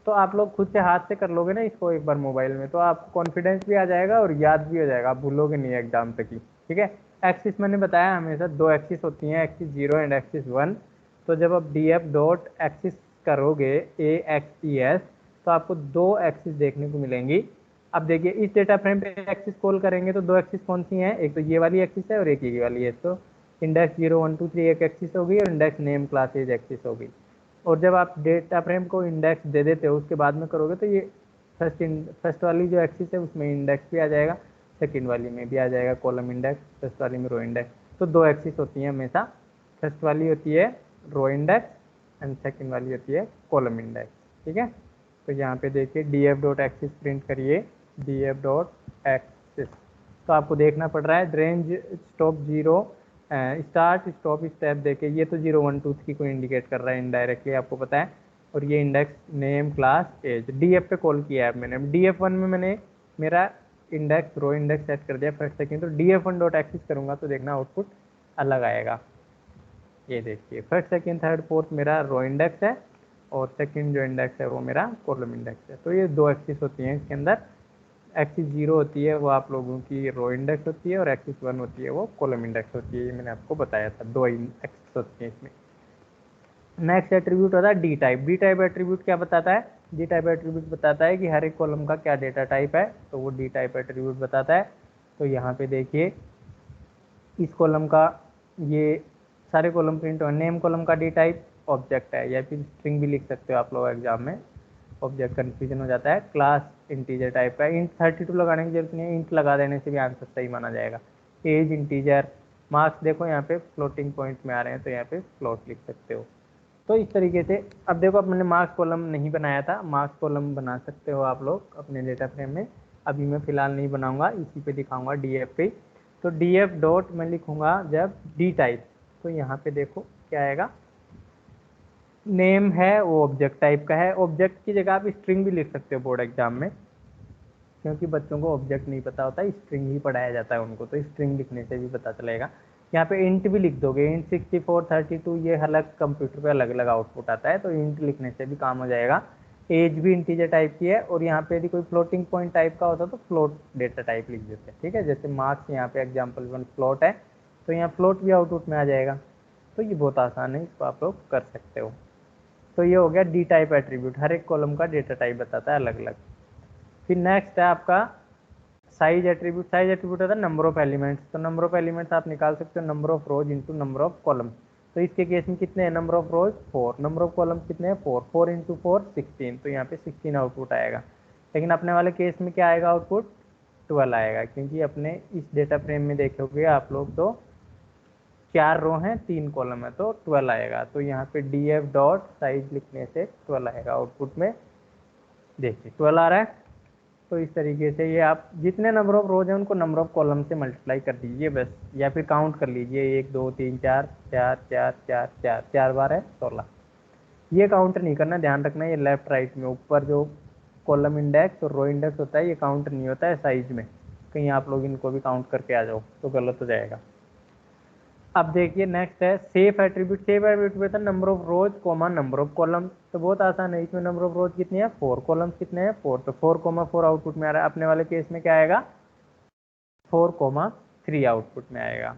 Speaker 1: तो आप लोग खुद से हाथ से कर लोगे ना इसको एक बार मोबाइल में, तो आपको कॉन्फिडेंस भी आ जाएगा और याद भी हो जाएगा, आप भूलोगे नहीं एग्जाम तक ही। ठीक है, एक्सिस मैंने बताया हमेशा दो एक्सिस होती हैं, एक्सिस 0 एंड एक्सिस 1। तो जब आप df डॉट एक्सिस करोगे AXES तो आपको दो एक्सिस देखने को मिलेंगी। अब देखिए इस डेटा फ्रेम पे एक्सिस कॉल करेंगे तो दो एक्सिस कौन सी हैं, एक तो ये वाली एक्सिस है और एक ये वाली है। तो इंडेक्स 0 1 2 3 एक एक्सिस होगी और index name class as axis होगी। और जब आप डेटा फ्रेम को इंडेक्स दे देते हो उसके बाद में करोगे तो ये फर्स्ट वाली जो एक्सिस है उसमें इंडेक्स भी आ जाएगा, सेकंड वाली में भी आ जाएगा कॉलम इंडेक्स, फर्स्ट वाली में रो इंडेक्स। तो दो एक्सिस होती हैं हमेशा, फर्स्ट वाली होती है रो इंडेक्स एंड सेकंड वाली होती है कॉलम इंडेक्स। ठीक है, तो यहाँ पे देखिए df डॉट एक्सिस प्रिंट करिए, df डॉट एक्सिस। तो आपको देखना पड़ रहा है range stop 0 start stop step देके, ये तो 0 1 2 3 को इंडिकेट कर रहा है इनडायरेक्टली, आपको पता है। और ये index name class as df पे कॉल किया है मैंने। df1 में मैंने मेरा इंडेक्स रो इंडेक्स सेट कर दिया फर्स्ट सेकंड, तो df1 डॉट एक्सिस करूँगा तो देखना आउटपुट अलग आएगा। ये देखिए फर्स्ट सेकंड थर्ड फोर्थ मेरा रो इंडेक्स है और सेकंड जो इंडेक्स है वो मेरा कॉलम इंडेक्स है। तो ये दो एक्सिस होती हैं इसके अंदर, एक्सिस 0 होती है वो आप लोगों की रो इंडेक्स होती है और एक्सिस 1 होती है वो कॉलम इंडेक्स होती है। ये मैंने आपको बताया था, दो एक्सिस होती हैं इसमें। नेक्स्ट एट्रीब्यूट होता है D type. D type attribute क्या बताता है, डी टाइप एट्रीब्यूट बताता है कि हर एक कॉलम का क्या डेटा टाइप है, तो वो डी टाइप एट्रीब्यूट बताता है। तो यहाँ पे देखिए इस कॉलम का ये सारे कॉलम प्रिंट हो। नेम कॉलम का डी टाइप ऑब्जेक्ट है, या फिर स्ट्रिंग भी लिख सकते हो आप लोग एग्जाम में, ऑब्जेक्ट कन्फ्यूजन हो जाता है। क्लास इंटीजर टाइप का, इंट 32 लगाने की जरूरत नहीं है, इंट लगा देने से भी आंसर सही माना जाएगा। एज इंटीजर, मार्क्स देखो यहाँ पे फ्लोटिंग पॉइंट में आ रहे हैं तो यहाँ पे फ्लोट लिख सकते हो। तो इस तरीके से अब देखो, अब मैंने मार्क्स कॉलम नहीं बनाया था, मार्क्स कॉलम बना सकते हो आप लोग अपने डेटा फ्रेम में। अभी मैं फिलहाल नहीं बनाऊंगा, इसी पे दिखाऊंगा डीएफ पे। तो डीएफ डॉट मैं लिखूंगा जब डी टाइप, तो यहाँ पे देखो क्या आएगा, नेम है वो ऑब्जेक्ट टाइप का है। ऑब्जेक्ट की जगह आप स्ट्रिंग भी लिख सकते हो बोर्ड एग्जाम में, क्योंकि बच्चों को ऑब्जेक्ट नहीं पता होता, स्ट्रिंग ही पढ़ाया जाता है उनको, तो स्ट्रिंग लिखने से भी पता चलेगा। यहाँ पे इंट भी लिख दोगे, इंट 64 32, ये अलग कंप्यूटर पे अलग अलग आउटपुट आता है, तो इंट लिखने से भी काम हो जाएगा। एज भी इंटीजर टाइप की है, और यहाँ पे यदि कोई फ्लोटिंग पॉइंट टाइप का होता तो फ्लोट डेटा टाइप लिख देते हैं, ठीक है। जैसे मार्क्स यहाँ पे एग्जाम्पल 1 फ्लोट है, तो यहाँ फ्लोट भी आउटपुट में आ जाएगा। तो ये बहुत आसान है, इसको आप लोग कर सकते हो। तो ये हो गया डी टाइप एट्रीब्यूट, हर एक कॉलम का डेटा टाइप बताता है अलग अलग। फिर नेक्स्ट है आपका साइज एट्रीब्यूट। साइज एट्रीब्यूट होता है नंबर ऑफ एलिमेंट्स। तो नंबर ऑफ एलिमेंट्स आप निकाल सकते हो number of rows into number of column. तो इसके केस में कितने हैं number of rose 4, number of column कितने हैं 4, 4 इंटू 4 16, तो यहाँ पे 16 आउटपुट आएगा। लेकिन अपने वाले केस में क्या आएगा आउटपुट 12 आएगा, क्योंकि अपने इस डेटा फ्रेम में देखोगे आप लोग तो 4 रो हैं 3 कॉलम है, तो 12 आएगा। तो यहाँ पे डी एफ डॉट साइज लिखने से 12 आएगा आउटपुट में, देखिए 12 आ रहा है। तो इस तरीके से ये आप जितने नंबर ऑफ रोज हैं उनको नंबर ऑफ कॉलम से मल्टीप्लाई कर दीजिए बस, या फिर काउंट कर लीजिए 1 2 3 4 4 4 4 4 4 बार है 16। ये काउंट नहीं करना, ध्यान रखना, ये लेफ्ट राइट में ऊपर जो कॉलम इंडेक्स और रो इंडेक्स होता है ये काउंट नहीं होता है साइज में, कहीं आप लोग इनको भी काउंट करके आ जाओ तो गलत हो जाएगा। अब देखिए नेक्स्ट है सेफ एट्रीब्यूट। सेफ एट्रीब्यूट में था number of rose comma number of column. तो बहुत आसान है, इसमें नंबर ऑफ रोज कितनी है 4, कॉलम्स कितने हैं 4, तो 4,4 आउटपुट में आ रहा है। अपने वाले केस में क्या आएगा 4,3 आउटपुट में आएगा।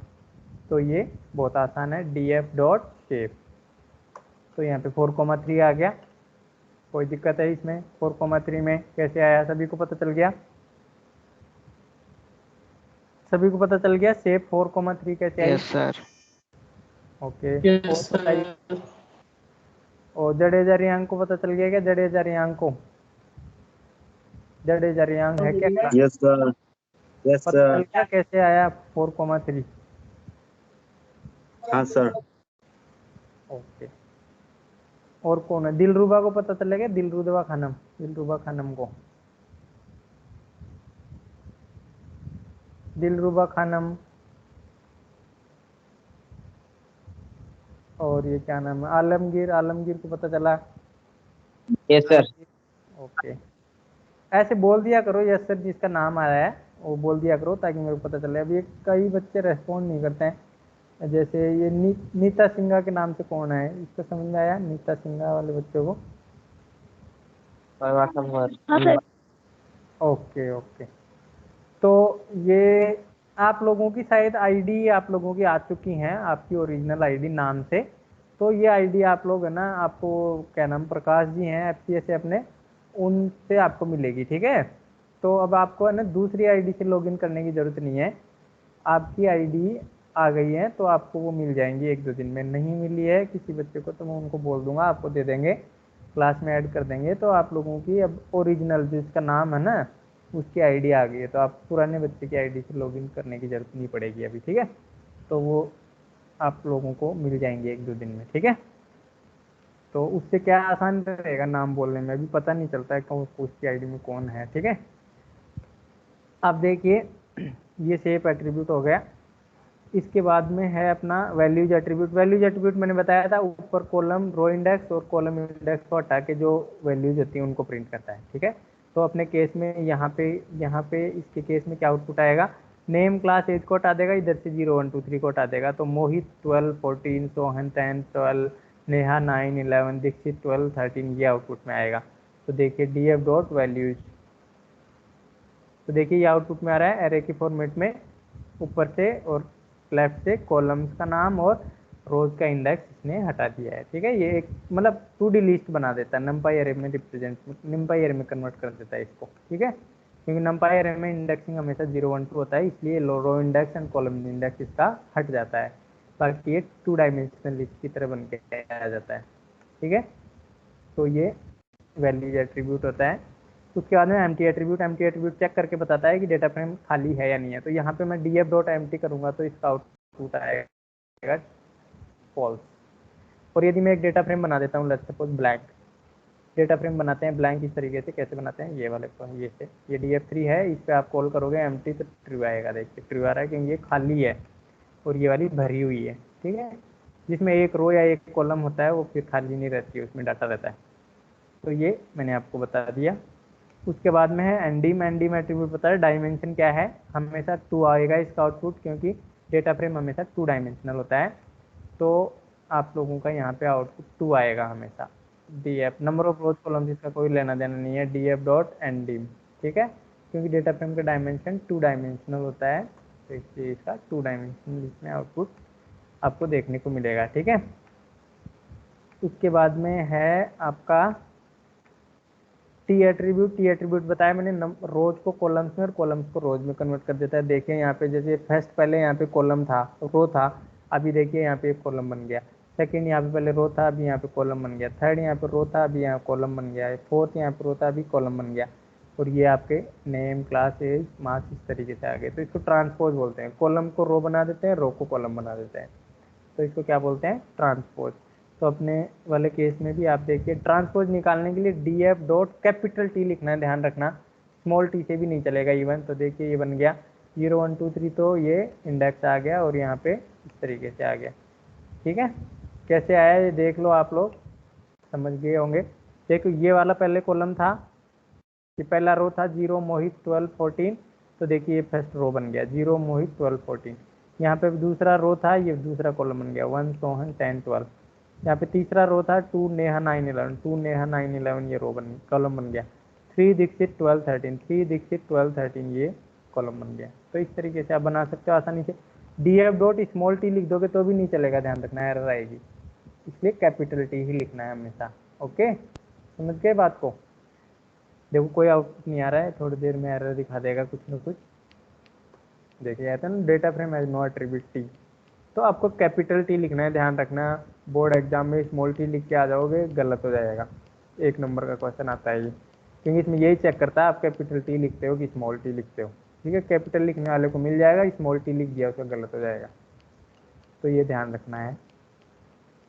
Speaker 1: तो ये बहुत आसान है, डी एफ डॉट सेफ। तो यहाँ पे 4,3 आ गया, कोई दिक्कत है इसमें 4,3 में कैसे आया, सभी को पता चल गया, सभी को पता चल गया सेफ 4,3 कैसे आई।
Speaker 2: Yes sir.
Speaker 1: ओके,
Speaker 5: यस
Speaker 1: और
Speaker 5: सर।
Speaker 1: बताइए, और जडेजा रियांग को पता चल गया क्या, जडेजा रियांग को, जडेजा रियांग है क्या क्लास,
Speaker 4: Yes, sir. Yes,
Speaker 1: पता चल
Speaker 4: sir.
Speaker 1: गया कैसे आया 4,3।
Speaker 4: हाँ सर।
Speaker 1: ओके, और कौन है, दिलरुबा को पता चलेगा, दिलरुबा खानम, दिलरुबा खानम को, दिलरुबा खानम, और ये क्या नाम है आलमगीर, आलमगीर को पता चला।
Speaker 3: Yes sir.
Speaker 1: ओके, ऐसे बोल दिया करो यस सर, जिसका नाम आ रहा है वो बोल दिया करो ताकि मेरे को पता चले। अभी कई बच्चे रेस्पॉन्ड नहीं करते हैं, जैसे ये नीता सिंघा के नाम से कौन है, इसको समझ में आया नीता सिंघा वाले बच्चों को। ओके ओके, तो ये आप लोगों की शायद आईडी आप लोगों की आ चुकी हैं, आपकी ओरिजिनल आईडी नाम से। तो ये आईडी आप लोग है ना, आपको क्या नाम प्रकाश जी हैं एफसीए से अपने, उनसे आपको मिलेगी, ठीक है। तो अब आपको है ना दूसरी आईडी से लॉगिन करने की ज़रूरत नहीं है, आपकी आईडी आ गई है तो आपको वो मिल जाएंगी 1-2 दिन में। नहीं मिली है किसी बच्चे को तो मैं उनको बोल दूंगा, आपको दे देंगे, क्लास में ऐड कर देंगे। तो आप लोगों की अब ओरिजिनल जिसका नाम है ना उसकी आईडी आ गई है, तो आप पुराने बच्चे की आईडी से लॉगिन करने की ज़रूरत नहीं पड़ेगी अभी, ठीक है। तो वो आप लोगों को मिल जाएंगे 1-2 दिन में, ठीक है। तो उससे क्या आसान रहेगा, नाम बोलने में अभी पता नहीं चलता है कौन उसकी आईडी में कौन है, ठीक है। अब देखिए ये सेफ एट्रीब्यूट हो गया। इसके बाद में है अपना वैल्यूज एट्रीब्यूट। वैल्यूज एट्रीब्यूट मैंने बताया था ऊपर कॉलम रो इंडेक्स और कॉलम इंडेक्स को हटा के जो वैल्यूज होती हैं उनको प्रिंट करता है, ठीक है। तो अपने केस में यहाँ पे इसके केस में क्या आउटपुट आएगा, नेम क्लास एज को हटा देगा, इधर से 0 1 2 3 को हटा देगा। तो मोहित 12 14 सोहन 10 12 नेहा 9 11 दीक्षित 12 13 ये आउटपुट में आएगा। तो देखिए डी एफ डॉट वैल्यूज, तो देखिए ये आउटपुट में आ रहा है एरे के फॉर्मेट में, ऊपर से और लेफ्ट से कॉलम्स का नाम और रोज का इंडेक्स इसने हटा दिया है, ठीक है। ये एक मतलब 2D लिस्ट बना देता है, नंपाई एरे में रिप्रेजेंट, नंपाई एरे में कन्वर्ट कर देता है इसको, ठीक है। क्योंकि नंपाई अरे में इंडेक्सिंग हमेशा 0 1 2 होता है, इसलिए row index and column index इसका हट जाता है, बाकी ये 2 डायमेंशनल लिस्ट की तरह बन के आ जाता है। ठीक है, तो ये वैल्यूज एट्रीब्यूट होता है। उसके बाद में एम्प्टी एट्रीब्यूट चेक करके बताता है कि डेटा फ्रेम खाली है या नहीं है। तो यहाँ पे मैं df डॉट एम्प्टी करूंगा तो इसका आउटपुट आएगा फॉल्स। और यदि मैं एक डेटा फ्रेम बना देता हूँ, let's suppose blank data frame बनाते हैं, ब्लैंक इस तरीके से कैसे बनाते हैं, ये वाले को ये से, ये df3 है, इस पे आप कॉल करोगे एम्प्टी तो ट्रू आएगा। देखिए ट्रू आ रहा है क्योंकि ये खाली है और ये वाली भरी हुई है। ठीक है, जिसमें एक रो या एक कॉलम होता है वो फिर खाली नहीं रहती है, उसमें डाटा रहता है। तो ये मैंने आपको बता दिया। उसके बाद में है एंडीम एट्रीब्यूट बता है डायमेंशन क्या है, हमेशा 2 आएगा इसका आउटपुट, क्योंकि डेटा फ्रेम हमेशा 2 डायमेंशनल होता है। तो आप लोगों का यहाँ पे आउटपुट 2 आएगा हमेशा। df number of rose column इसका कोई लेना देना नहीं है, df डॉट एंडीम। ठीक है, क्योंकि डेटा फ्रेम का डायमेंशन 2 डायमेंशनल होता है, तो इसलिए इसका 2 डायमेंशनल इसमें आउटपुट आपको देखने को मिलेगा। ठीक है, उसके बाद में है आपका टी एट्रीब्यूट बताया मैंने, रोज को कॉलम्स में और कॉलम्स को रोज में कन्वर्ट कर देता है। देखिए यहाँ पे जैसे फर्स्ट पहले यहाँ पे कॉलम था, रो था, अभी देखिए यहाँ पे एक कॉलम बन गया। सेकंड यहाँ पे पहले रो था, अभी यहाँ पे कॉलम बन गया। थर्ड यहाँ पे रो था, अभी यहाँ कॉलम बन गया है। फोर्थ यहाँ पे रो था, अभी कॉलम बन गया। और ये आपके नेम, क्लास, एज, मार्क्स इस तरीके से आ गए। तो इसको ट्रांसपोज बोलते हैं, कॉलम को रो बना देते हैं, रो को कॉलम बना देते हैं, तो इसको क्या बोलते हैं, ट्रांसपोज। तो अपने वाले केस में भी आप देखिए, ट्रांसपोज निकालने के लिए df डॉट कैपिटल T लिखना है, ध्यान रखना, स्मॉल t से भी नहीं चलेगा इवन। तो देखिए ये बन गया 0 1 2 3, तो ये इंडेक्स आ गया और यहाँ पे इस तरीके से आ गया। ठीक है, कैसे आया ये देख लो, आप लोग समझ गए होंगे। देखो ये वाला पहले कॉलम था, ये पहला रो था 0 मोहित 12 14, तो देखिए ये फर्स्ट रो बन गया 0 मोहित 12 14। यहाँ पे दूसरा रो था, ये दूसरा कॉलम बन गया 1 सोहन 10 12। यहाँ पे तीसरा रो था 2 नेहा 9 11, 2 नेहा 9 11, ये रो बन कॉलम बन गया। 3 दीक्षित 12 13, 3 दीक्षित 12 13, ये कॉलम बन गया। तो इस तरीके से आप बना सकते हो आसानी से। df डॉट स्मॉल टी लिख दोगे तो भी नहीं चलेगा, ध्यान रखना एरर आएगी, इसलिए कैपिटल टी ही लिखना है हमेशा। ओके, समझ गए बात को। देखो कोई आउटपुट नहीं आ रहा है, थोड़ी देर में एरर दिखा देगा कुछ ना कुछ। देखिए आता है ना, data frame has no attribute T, तो आपको कैपिटल टी लिखना है, ध्यान रखना। बोर्ड एग्जाम में स्मॉल टी लिख के आ जाओगे गलत हो जाएगा, 1 नंबर का क्वेश्चन आता है ये, क्योंकि इसमें यही चेक करता है आप कैपिटल टी लिखते हो कि स्मॉल टी लिखते हो। ठीक है, कैपिटल लिखने वाले को मिल जाएगा, स्मॉल टी लिख दिया उसका गलत हो जाएगा, तो ये ध्यान रखना है।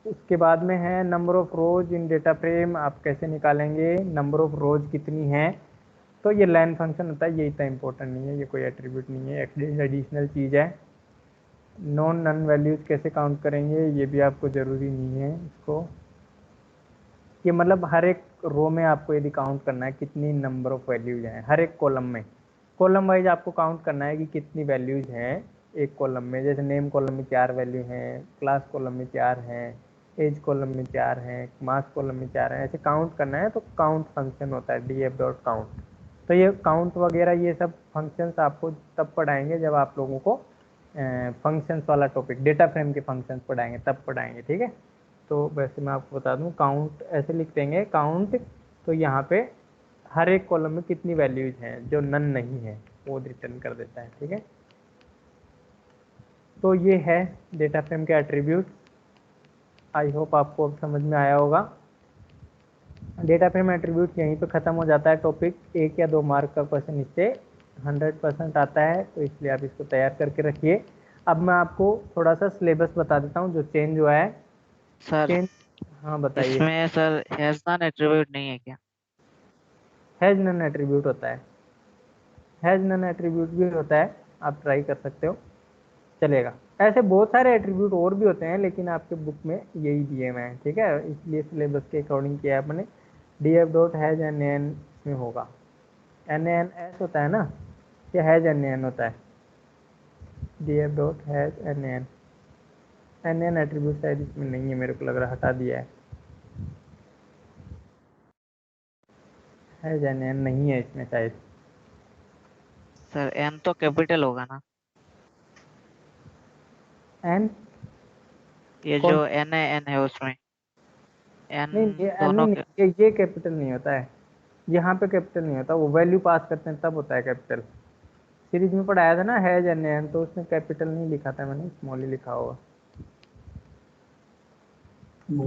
Speaker 1: उसके बाद में है number of rose in data frame, आप कैसे निकालेंगे नंबर ऑफ रोज कितनी है। तो ये लाइन फंक्शन होता है, ये इतना इंपॉर्टेंट नहीं है, ये कोई एट्रीब्यूट नहीं है, एडिशनल चीज़ है। नॉन नन वैल्यूज कैसे काउंट करेंगे ये भी आपको ज़रूरी नहीं है इसको। ये मतलब हर एक रो में आपको यदि काउंट करना है कितनी नंबर ऑफ वैल्यूज हैं, हर एक कॉलम में, कॉलम वाइज आपको काउंट करना है कि कितनी वैल्यूज हैं एक कॉलम में। जैसे नेम कॉलम में 4 वैल्यू हैं, क्लास कॉलम में 4 हैं, एज कॉलम में 4 हैं, मार्क्स कॉलम में 4 हैं, ऐसे काउंट करना है। तो काउंट फंक्शन होता है df डॉट काउंट। तो ये काउंट वगैरह ये सब फंक्शंस आपको तब पढ़ाएंगे जब आप लोगों को फंक्शंस वाला टॉपिक, डेटा फ्रेम के फंक्शंस पढ़ाएंगे, तब पढ़ाएंगे। ठीक है, तो वैसे मैं आपको बता दूं, काउंट ऐसे लिख देंगे काउंट, तो यहाँ पे हर एक कॉलम में कितनी वैल्यूज हैं जो नन नहीं है वो रिटर्न कर देता है। ठीक है, तो ये है डेटा फ्रेम के एट्रीब्यूट। आई होप आपको अब समझ में आया होगा। डेटा फ्रेम एट्रीब्यूट यहीं पे ख़त्म हो जाता है टॉपिक। 1 या 2 मार्क का क्वेश्चन इससे 100% आता है, तो इसलिए आप इसको तैयार करके रखिए। अब मैं आपको थोड़ा सा सिलेबस बता देता हूँ जो चेंज हुआ है।
Speaker 2: सर
Speaker 1: चेंज, हाँ बताइए।
Speaker 2: इसमें सर हैज नॉन एट्रीब्यूट नहीं है क्या?
Speaker 1: हैज नन एट्रीब्यूट होता है, हैज नन एट्रीब्यूट भी होता है, आप ट्राई कर सकते हो, चलेगा। ऐसे बहुत सारे एट्रीब्यूट और भी होते हैं लेकिन आपके बुक में यही दिए हुए हैं। ठीक है, इसलिए सिलेबस के अकॉर्डिंग किया है अपने। df dot has n n में होगा, एन एन एस होता है ना, या हैज एन एन होता है, df dot has n N attribute शायद इसमें नहीं है, मेरे को लग रहा हटा दिया है, हैज एन एन नहीं है इसमें शायद।
Speaker 2: सर एन तो कैपिटल होगा ना?
Speaker 1: एन
Speaker 2: ये
Speaker 1: कौन,
Speaker 2: जो एन है उसमें एन
Speaker 1: नहीं ये एन
Speaker 2: दोनों
Speaker 1: नहीं,
Speaker 2: के।
Speaker 1: ये कैपिटल नहीं होता है, यहाँ पे कैपिटल नहीं होता, वो वैल्यू पास करते हैं तब होता है कैपिटल। सीरीज में पढ़ाया था ना हैज एंड एन, तो उसमें कैपिटल नहीं लिखा था मैंने, स्मॉल ही लिखा होगा।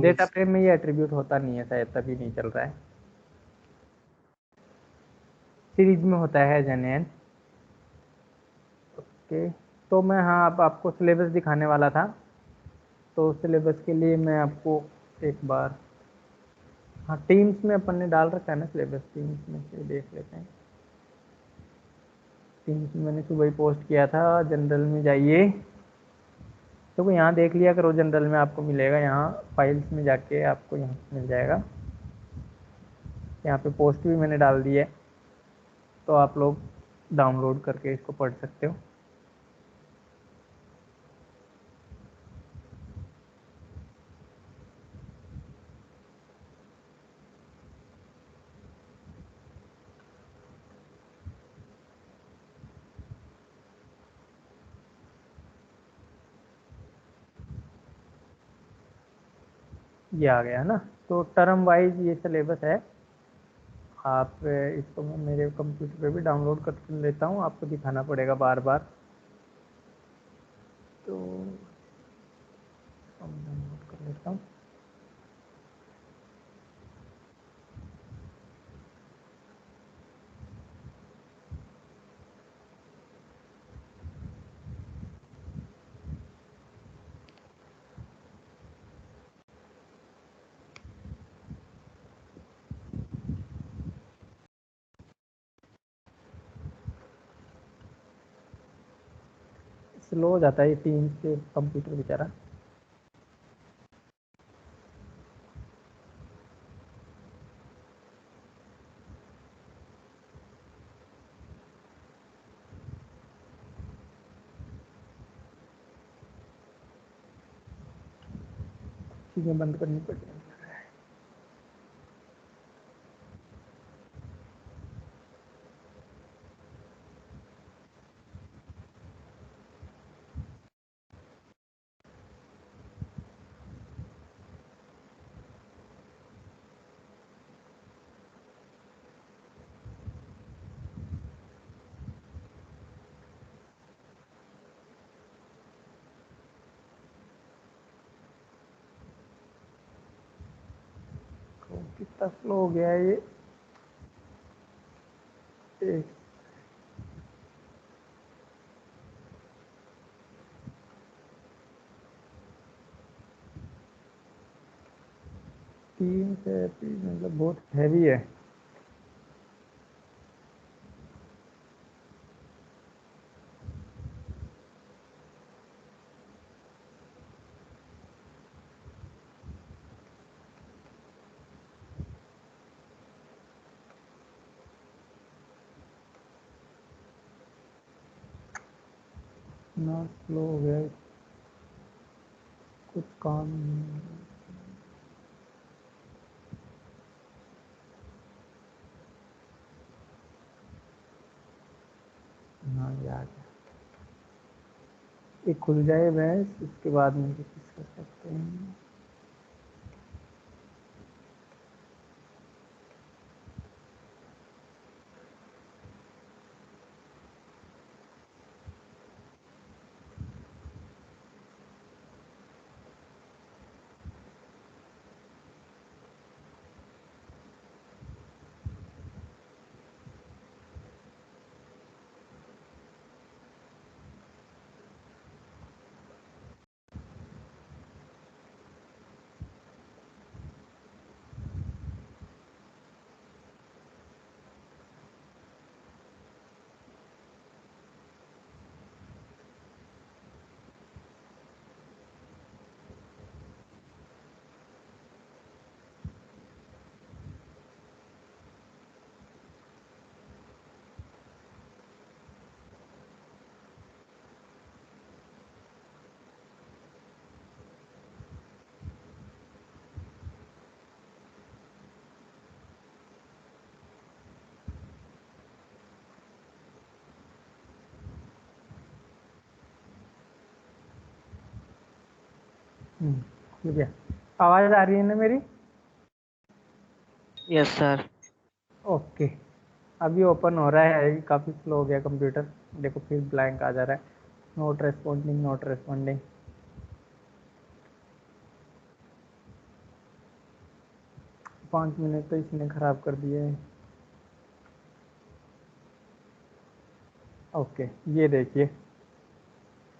Speaker 1: डेटा फ्रेम में ये एट्रीब्यूट होता नहीं है शायद, तभी नहीं चल रहा है। सीरीज में होता है हैज एंड एन। ओके, तो मैं हाँ अब आपको सिलेबस दिखाने वाला था, तो सिलेबस के लिए मैं आपको एक बार, हाँ टीम्स में अपन ने डाल रखा है ना सिलेबस, टीम्स में से देख लेते हैं। टीम्स में मैंने सुबह ही पोस्ट किया था, जनरल में जाइए, तो यहाँ देख लिया करो, जनरल में आपको मिलेगा, यहाँ फाइल्स में जाके आपको यहाँ मिल जाएगा। यहाँ पे पोस्ट भी मैंने डाल दी है, तो आप लोग डाउनलोड करके इसको पढ़ सकते हो। ये आ गया ना, तो टर्म वाइज ये सिलेबस है। आप इसको मैं मेरे कंप्यूटर पे भी डाउनलोड कर लेता हूँ, आपको दिखाना पड़ेगा बार बार, तो डाउनलोड कर लेता हूँ। स्लो हो जाता है ये टीम्स से कंप्यूटर बेचारा। चीज़ें बंद करनी पड़ेगी। तो कितना स्लो हो गया है ये, एक 3 से मतलब बहुत हैवी है। ना स्लो हो गया है, कुछ काम नहीं। हाँ यार, ये खुल जाए बस, इसके बाद में कुछ कर सकते हैं। ठीक है, आवाज़ आ रही है ना मेरी?
Speaker 2: Yes sir.
Speaker 1: ओके, अभी ओपन हो रहा है, काफ़ी स्लो हो गया कंप्यूटर। देखो फिर ब्लैंक आ जा रहा है, note responding note responding. 5 minute तो इसने ख़राब कर दिए हैं। ओके, ये देखिए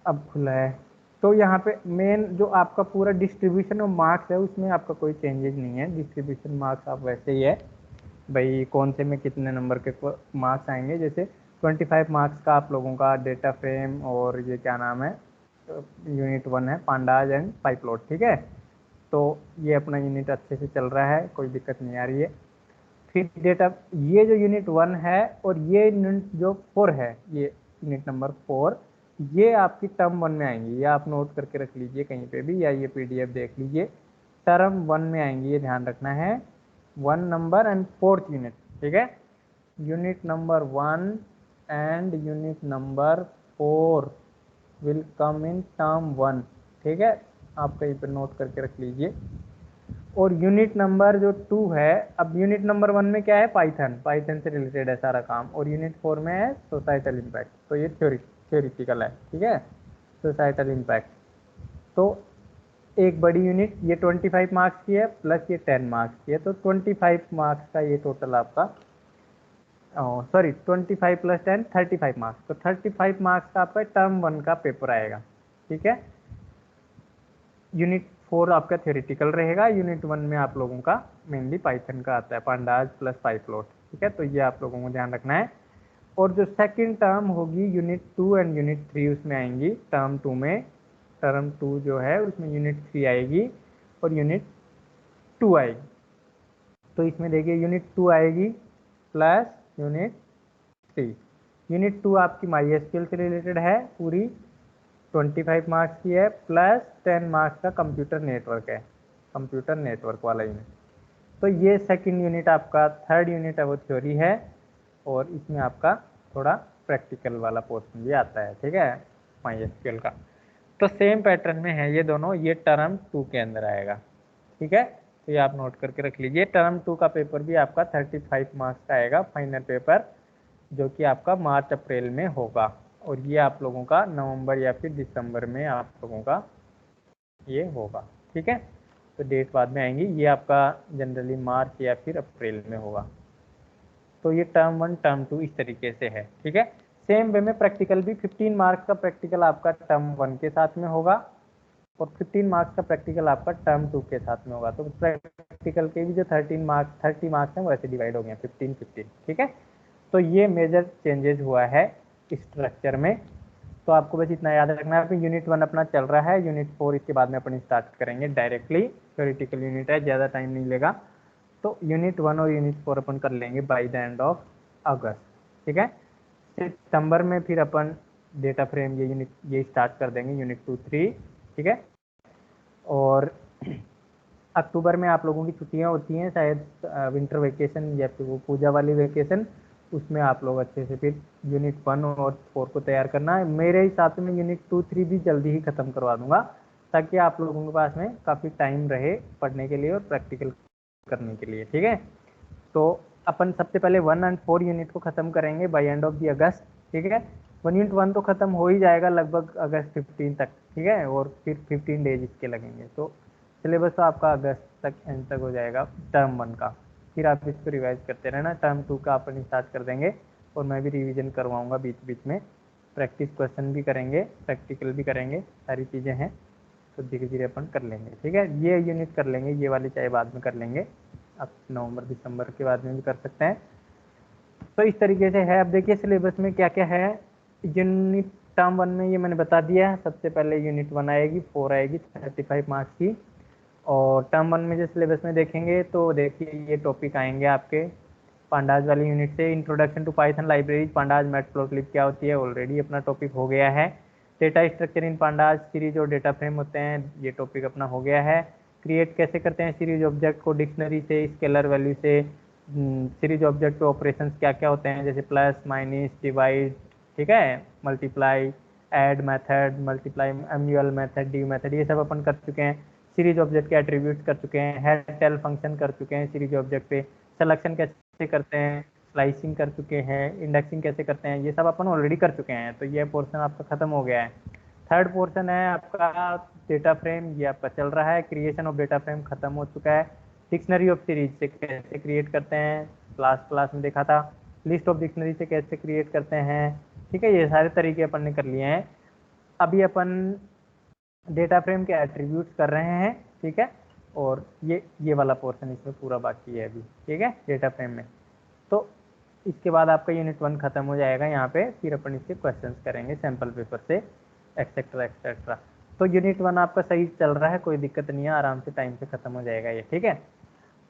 Speaker 1: अब खुला है। तो यहाँ पे मेन जो आपका पूरा डिस्ट्रीब्यूशन ऑफ मार्क्स है उसमें आपका कोई चेंजेस नहीं है। डिस्ट्रीब्यूशन मार्क्स आप वैसे ही है भाई, कौन से में कितने नंबर के मार्क्स आएंगे। जैसे 25 मार्क्स का आप लोगों का डेटा फ्रेम और ये क्या नाम है, यूनिट 1 है पांडाज एंड पाइपलोड, ठीक है। तो ये अपना यूनिट अच्छे से चल रहा है, कोई दिक्कत नहीं आ रही है। फिर डेटा, ये जो यूनिट 1 है और ये यूनिट जो 4 है, ये यूनिट नंबर 4, ये आपकी टर्म 1 में आएंगी। ये आप नोट करके रख लीजिए कहीं पे भी, या ये पीडीएफ देख लीजिए, टर्म 1 में आएंगी, ये ध्यान रखना है। 1 नंबर एंड 4th यूनिट, ठीक है। Unit number 1 and unit number 4 will come in term 1, ठीक है। आप कहीं पर नोट करके रख लीजिए। और यूनिट नंबर जो 2 है, अब यूनिट नंबर 1 में क्या है, पाइथन से रिलेटेड है सारा काम, और यूनिट 4 में है सोसाइटल इम्पैक्ट। तो ये थ्योरिटिकल है, ठीक है, सोसाइटल इम्पैक्ट। तो एक बड़ी यूनिट ये 25 मार्क्स की है, प्लस ये 10 मार्क्स की है, तो 25 मार्क्स का ये टोटल आपका, सॉरी 25 प्लस 10 35 मार्क्स। तो 35 मार्क्स का आपका टर्म 1 का पेपर आएगा, ठीक है। यूनिट 4 आपका थ्योरेटिकल रहेगा, यूनिट 1 में आप लोगों का मेनली पाइथन का आता है, पांडाज प्लस पाइपलोड, ठीक है। तो ये आप लोगों को ध्यान रखना है। और जो सेकंड टर्म होगी यूनिट 2 एंड यूनिट 3 उसमें आएंगी। टर्म 2 में, टर्म 2 जो है उसमें यूनिट 3 आएगी और यूनिट 2 आएगी। तो इसमें देखिए यूनिट 2 आएगी प्लस यूनिट 3। यूनिट 2 आपकी माई एसक्यूएल से रिलेटेड है पूरी, 25 मार्क्स की है, प्लस 10 मार्क्स का कंप्यूटर नेटवर्क है, कंप्यूटर नेटवर्क वाला यूनिट। तो ये सेकंड यूनिट आपका, थर्ड यूनिट है वो थ्योरी है, और इसमें आपका थोड़ा प्रैक्टिकल वाला पोर्शन भी आता है, ठीक है, माई एसक्यूएल का। तो सेम पैटर्न में है ये दोनों, ये टर्म 2 के अंदर आएगा, ठीक है। तो ये आप नोट करके रख लीजिए। टर्म 2 का पेपर भी आपका 35 मार्क्स का आएगा, फाइनल पेपर, जो कि आपका मार्च अप्रैल में होगा। और ये आप लोगों का नवंबर या फिर दिसंबर में आप लोगों का ये होगा, ठीक है। तो डेट बाद में आएंगी, ये आपका जनरली मार्च या फिर अप्रैल में होगा। तो ये टर्म 1 टर्म 2 इस तरीके से है, ठीक है। सेम वे में प्रैक्टिकल भी 15 मार्क्स का प्रैक्टिकल आपका टर्म 1 के साथ में होगा, और 15 मार्क्स का प्रैक्टिकल आपका टर्म 2 के साथ में होगा। तो प्रैक्टिकल के भी जो 30 मार्क्स हैं वो ऐसे डिवाइड हो गए 15-15, ठीक है। तो ये मेजर चेंजेस हुआ है स्ट्रक्चर में। तो आपको बस इतना याद रखना है, यूनिट 1 अपना चल रहा है, यूनिट 4 इसके बाद में अपन स्टार्ट करेंगे डायरेक्टली। थ्योरेटिकल यूनिट है, ज़्यादा टाइम नहीं लेगा। तो यूनिट 1 और यूनिट 4 अपन कर लेंगे बाय द एंड ऑफ अगस्त, ठीक है। सितंबर में फिर अपन डेटा फ्रेम ये यूनिट ये स्टार्ट कर देंगे, यूनिट 2-3, ठीक है। और अक्टूबर में आप लोगों की छुट्टियां होती हैं शायद, विंटर वेकेशन या फिर वो पूजा वाली वेकेशन, उसमें आप लोग अच्छे से फिर यूनिट 1 और 4 को तैयार करना है। मेरे हिसाब से मैं यूनिट 2-3 भी जल्दी ही ख़त्म करवा दूंगा, ताकि आप लोगों के पास में काफ़ी टाइम रहे पढ़ने के लिए और प्रैक्टिकल करने के लिए, ठीक है। तो अपन सबसे पहले 1 एंड 4 यूनिट को ख़त्म करेंगे बाय एंड ऑफ दी अगस्त, ठीक है। यूनिट 1 तो ख़त्म हो ही जाएगा लगभग अगस्त 15 तक, ठीक है, और फिर 15 डेज इसके लगेंगे। तो सिलेबस तो आपका अगस्त तक एंड तक हो जाएगा टर्म 1 का। फिर आप इसको रिवाइज करते रहना, टर्म 2 का अपन स्टार्ट कर देंगे, और मैं भी रिवीजन करवाऊंगा बीच बीच में, प्रैक्टिस क्वेश्चन भी करेंगे, प्रैक्टिकल भी करेंगे, सारी चीज़ें हैं। तो धीरे धीरे अपन कर लेंगे, ठीक है। ये यूनिट कर लेंगे, ये वाली चाहे बाद में कर लेंगे, अब नवंबर दिसंबर के बाद में भी कर सकते हैं। तो इस तरीके से है। अब देखिए सिलेबस में क्या क्या है। यूनिट टर्म 1 में ये मैंने बता दिया है, सबसे पहले यूनिट 1 आएगी, 4 आएगी 35 मार्क्स की। और टर्म 1 में जो सिलेबस में देखेंगे तो देखिए ये टॉपिक आएंगे आपके पांडाज वाली यूनिट से, introduction to Python library, Pandas Matplotlib क्या होती है, ऑलरेडी अपना टॉपिक हो गया है। Data structure in Pandas, series और डेटा फ्रेम होते हैं, ये टॉपिक अपना हो गया है। क्रिएट कैसे करते हैं सीरीज ऑब्जेक्ट को, डिक्शनरी से, स्केलर वैल्यू से। सीरीज ऑब्जेक्ट के ऑपरेशंस क्या क्या होते हैं, जैसे प्लस, माइनस, डिवाइड, ठीक है, multiply, add method, multiply, MUL method, D method, ये सब अपन कर चुके हैं। सीरीज ऑब्जेक्ट के एट्रीब्यूट्स कर चुके हैं, हेड टेल फंक्शन कर चुके हैं सीरीज ऑब्जेक्ट पे। सिलेक्शन कैसे कैसे करते हैं, स्लाइसिंग कर चुके हैं, इंडेक्सिंग कैसे करते हैं, ये सब अपन ऑलरेडी कर चुके हैं, तो ये पोर्शन आपका खत्म हो गया है। थर्ड पोर्शन है आपका डेटा फ्रेम, ये आपका चल रहा है। क्रिएशन ऑफ डेटा फ्रेम खत्म हो चुका है। डिक्शनरी ऑफ सीरीज से कैसे क्रिएट करते हैं, क्लास में देखा था। लिस्ट ऑफ डिक्शनरी से कैसे क्रिएट करते हैं, ठीक है, ये सारे तरीके अपन ने कर लिए हैं। अभी अपन डेटा फ्रेम के एट्रीब्यूट्स कर रहे हैं, ठीक है, और ये वाला पोर्शन इसमें पूरा बाकी है अभी, ठीक है, डेटा फ्रेम में। तो इसके बाद आपका यूनिट 1 खत्म हो जाएगा यहाँ पे, फिर अपन इसके क्वेश्चंस करेंगे सैम्पल पेपर से, एक्सेट्रा एक्सेट्रा। तो यूनिट 1 आपका सही चल रहा है, कोई दिक्कत नहीं है, आराम से टाइम से खत्म हो जाएगा ये, ठीक है।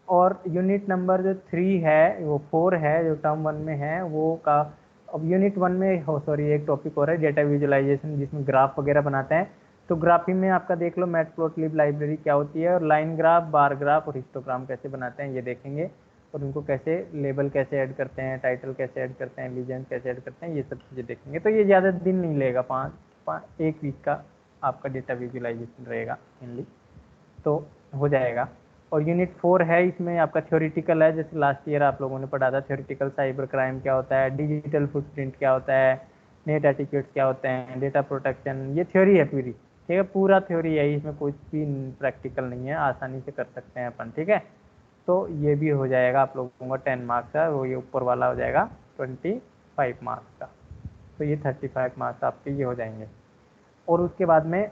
Speaker 1: और यूनिट नंबर जो 3 है, वो 4 है, जो टर्म 1 में है वो का, अब यूनिट 1 में हो, सॉरी एक टॉपिक और है डेटा विजुअलाइजेशन, जिसमें ग्राफ वगैरह बनाते हैं। तो ग्राफिंग में आपका देख लो मैटप्लॉटलिब लाइब्रेरी क्या होती है, और लाइन ग्राफ, बार ग्राफ और हिस्टोग्राम कैसे बनाते हैं ये देखेंगे, और उनको कैसे लेबल कैसे ऐड करते हैं, टाइटल कैसे ऐड करते हैं, लीजेंड कैसे ऐड करते हैं, ये सब चीज़ें देखेंगे। तो ये ज़्यादा दिन नहीं लेगा, एक वीक का आपका डेटा विजुअलाइजेशन रहेगा मेनली, तो हो जाएगा। और यूनिट 4 है, इसमें आपका थ्योरेटिकल है, जैसे लास्ट ईयर आप लोगों ने पढ़ा था थ्योरेटिकल, साइबर क्राइम क्या होता है, डिजिटल फुटप्रिंट क्या होता है, नेट एटिकेट्स क्या होते हैं, डेटा प्रोटेक्शन, ये थ्योरी है पूरी, ठीक है, पूरा थ्योरी है, इसमें कुछ भी प्रैक्टिकल नहीं है, आसानी से कर सकते हैं अपन, ठीक है। तो ये भी हो जाएगा आप लोगों का 10 मार्क्स का, वो ये ऊपर वाला हो जाएगा 25 मार्क्स का, तो ये 35 मार्क्स आपके ये हो जाएंगे। और उसके बाद में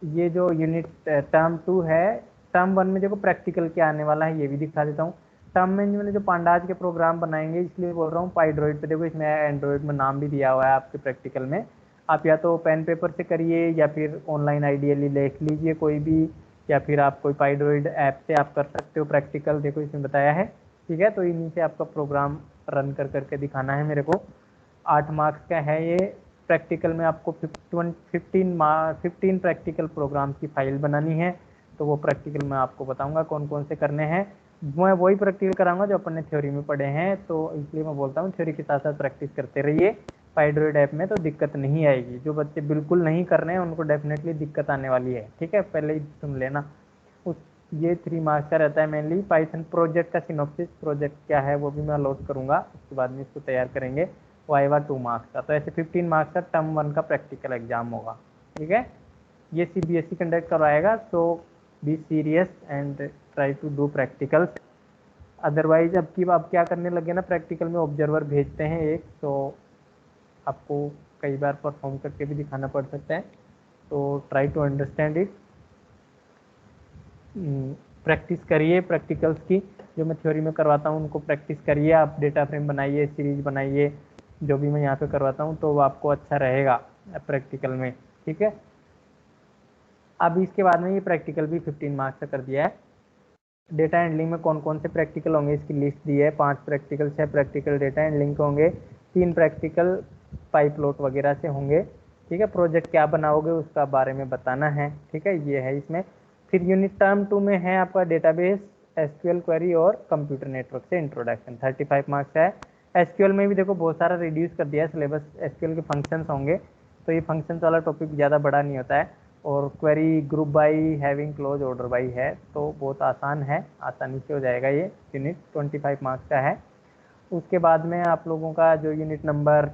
Speaker 1: ये जो यूनिट टर्म 2 है, टर्म 1 में देखो प्रैक्टिकल क्या आने वाला है ये भी दिखा देता हूँ। टर्म में मैंने जो पांडाज के प्रोग्राम बनाएंगे, इसलिए बोल रहा हूँ पाइड्रॉइड पे, देखो इसमें एंड्रॉइड में नाम भी दिया हुआ है आपके प्रैक्टिकल में। आप या तो पेन पेपर से करिए, या फिर ऑनलाइन आइडियली लिख लीजिए कोई भी, या फिर आप कोई पाइड्रॉइड ऐप से आप कर सकते हो प्रैक्टिकल, देखो इसमें बताया है, ठीक है। तो इन्हीं से आपका प्रोग्राम रन कर करके दिखाना है मेरे को। 8 मार्क्स का है ये। प्रैक्टिकल में आपको 15 प्रैक्टिकल प्रोग्राम की फाइल बनानी है, तो वो प्रैक्टिकल मैं आपको बताऊंगा कौन कौन से करने हैं। मैं वही प्रैक्टिकल कराऊंगा जो अपन ने थ्योरी में पढ़े हैं, तो इसलिए मैं बोलता हूँ थ्योरी के साथ साथ प्रैक्टिस करते रहिए। पाइड्रॉइड ऐप में तो दिक्कत नहीं आएगी, जो बच्चे बिल्कुल नहीं कर रहे हैं उनको डेफिनेटली दिक्कत आने वाली है, ठीक है, पहले ही सुन लेना। उस ये 3 मार्क्स का रहता है मेनली। पाइथन प्रोजेक्ट का सिनॉप्सिस, प्रोजेक्ट क्या है वो भी मैं लोड करूंगा, उसके बाद में इसको तैयार करेंगे। वाइवा 2 मार्क्स का, तो ऐसे 15 मार्क्स का टर्म 1 का प्रैक्टिकल एग्जाम होगा, ठीक है। ये CBSE कंडक्ट करवाएगा, so be serious and try to do practicals. Otherwise अब क्या करने लगे ना, प्रैक्टिकल में ऑब्जर्वर भेजते हैं एक, तो आपको कई बार परफॉर्म करके भी दिखाना पड़ सकता है, तो try to understand it. Practice करिए प्रैक्टिकल्स की, जो मैं थ्योरी में करवाता हूँ उनको प्रैक्टिस करिए, आप डेटा फ्रेम बनाइए, सीरीज बनाइए, जो भी मैं यहाँ पे करवाता हूँ, तो वो आपको अच्छा रहेगा प्रैक्टिकल में, ठीक है। अब इसके बाद में ये प्रैक्टिकल भी 15 मार्क्स का कर दिया है। डेटा हैंडलिंग में कौन कौन से प्रैक्टिकल होंगे इसकी लिस्ट दी है, 5 प्रैक्टिकल, 6 प्रैक्टिकल डेटा हैंडलिंग के होंगे, 3 प्रैक्टिकल पाइपलोट वगैरह से होंगे, ठीक है। प्रोजेक्ट क्या बनाओगे उसका बारे में बताना है, ठीक है, ये है इसमें। फिर यूनिट टर्म 2 में है आपका डेटाबेस, SQL क्वेरी और कंप्यूटर नेटवर्क से इंट्रोडक्शन, 35 मार्क्स है। SQL में भी देखो बहुत सारा रिड्यूस कर दिया है सिलेबस, SQL के फंक्शंस होंगे, तो ये फंक्शंस वाला टॉपिक ज़्यादा बड़ा नहीं होता है, और query group by having close order by है, तो बहुत आसान है, आसानी से हो जाएगा ये। यूनिट 25 मार्क्स का है। उसके बाद में आप लोगों का जो यूनिट नंबर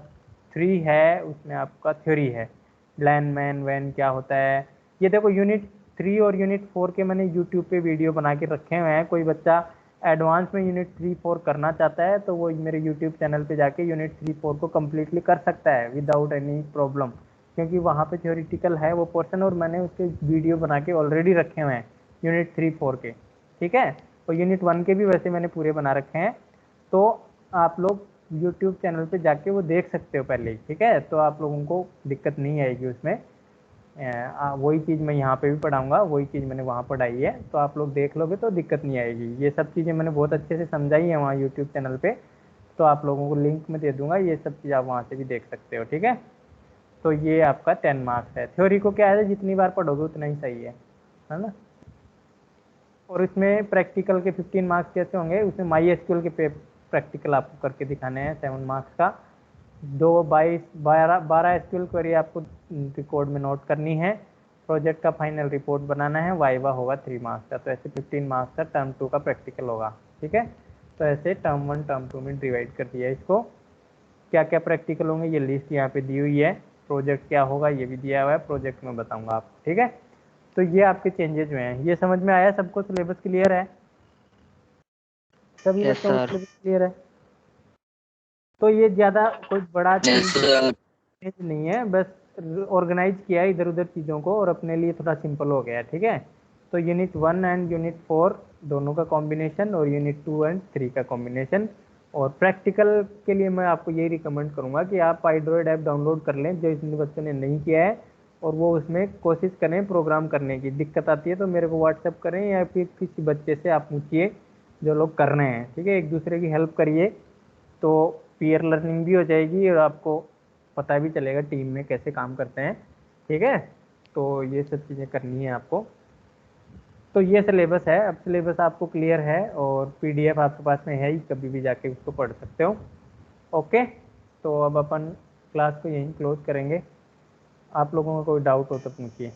Speaker 1: 3 है, उसमें आपका थ्योरी है, लैन मैन वैन क्या होता है। ये देखो यूनिट 3 और यूनिट 4 के मैंने यूट्यूब पे वीडियो बना के रखे हुए हैं, कोई बच्चा एडवांस में यूनिट 3-4 करना चाहता है तो वो मेरे यूट्यूब चैनल पे जाके यूनिट 3-4 को कम्प्लीटली कर सकता है विदाउट एनी प्रॉब्लम, क्योंकि वहाँ पे थ्योरेटिकल है वो पोर्शन, और मैंने उसके वीडियो बना के ऑलरेडी रखे हुए हैं यूनिट 3-4 के, ठीक है। और यूनिट 1 के भी वैसे मैंने पूरे बना रखे हैं, तो आप लोग यूट्यूब चैनल पे जाके वो देख सकते हो पहले ही, ठीक है, तो आप लोगों को दिक्कत नहीं आएगी उसमें। वही चीज़ मैं यहाँ पे भी पढ़ाऊँगा, वही चीज़ मैंने वहाँ पढ़ाई है, तो आप लोग देख लोगे तो दिक्कत नहीं आएगी। ये सब चीज़ें मैंने बहुत अच्छे से समझाई है वहाँ यूट्यूब चैनल पे, तो आप लोगों को लिंक में दे दूँगा, ये सब चीज़ आप वहाँ से भी देख सकते हो, ठीक है। तो ये आपका 10 मार्क्स है। थ्योरी को क्या है, जितनी बार पढ़ोगे उतना ही सही है ना। और इसमें प्रैक्टिकल के 15 मार्क्स कैसे होंगे, उसमें MySQL के प्रैक्टिकल आपको करके दिखाने हैं 7 मार्क्स का। 12 SQL क्वेरी आपको रिकॉर्ड में नोट करनी है। प्रोजेक्ट का फाइनल रिपोर्ट बनाना है। वाइवा होगा 3 मार्क्स का। तो ऐसे 15 मार्क्स का टर्म 2 का प्रैक्टिकल होगा, ठीक है। तो ऐसे टर्म 1 टर्म 2 में डिवाइड कर दिया इसको। क्या क्या प्रैक्टिकल होंगे ये लिस्ट यहाँ पे दी हुई है, प्रोजेक्ट क्या होगा ये भी दिया हुआ है, प्रोजेक्ट में बताऊंगा आपको, ठीक है। तो ये आपके चेंजेस हुए हैं, ये समझ में आया सबको, सिलेबस क्लियर है सभी
Speaker 2: यस
Speaker 1: बच्चों को,
Speaker 2: सर।
Speaker 1: सिलेबस क्लियर है। तो ये ज़्यादा कोई बड़ा चेंज नहीं है, बस ऑर्गेनाइज किया इधर उधर चीज़ों को और अपने लिए थोड़ा सिंपल हो गया, ठीक है। तो यूनिट 1 एंड यूनिट 4 दोनों का कॉम्बिनेशन और यूनिट 2 एंड 3 का कॉम्बिनेशन। और प्रैक्टिकल के लिए मैं आपको यही रिकमेंड करूंगा कि आप एंड्रॉयड ऐप डाउनलोड कर लें जो इसमें बच्चों ने नहीं किया है, और वो उसमें कोशिश करें प्रोग्राम करने की। दिक्कत आती है तो मेरे को व्हाट्सएप करें या फिर किसी बच्चे से आप पूछिए जो लोग कर रहे हैं, ठीक है। एक दूसरे की हेल्प करिए तो पीयर लर्निंग भी हो जाएगी और आपको पता भी चलेगा टीम में कैसे काम करते हैं, ठीक है। तो ये सब चीज़ें करनी है आपको। तो ये सिलेबस है, अब सिलेबस आपको क्लियर है और पीडीएफ आपके पास में है ही, कभी भी जाके उसको पढ़ सकते हो। ओके, तो अब अपन क्लास को यहीं क्लोज करेंगे। आप लोगों का कोई डाउट हो तो पूछिए।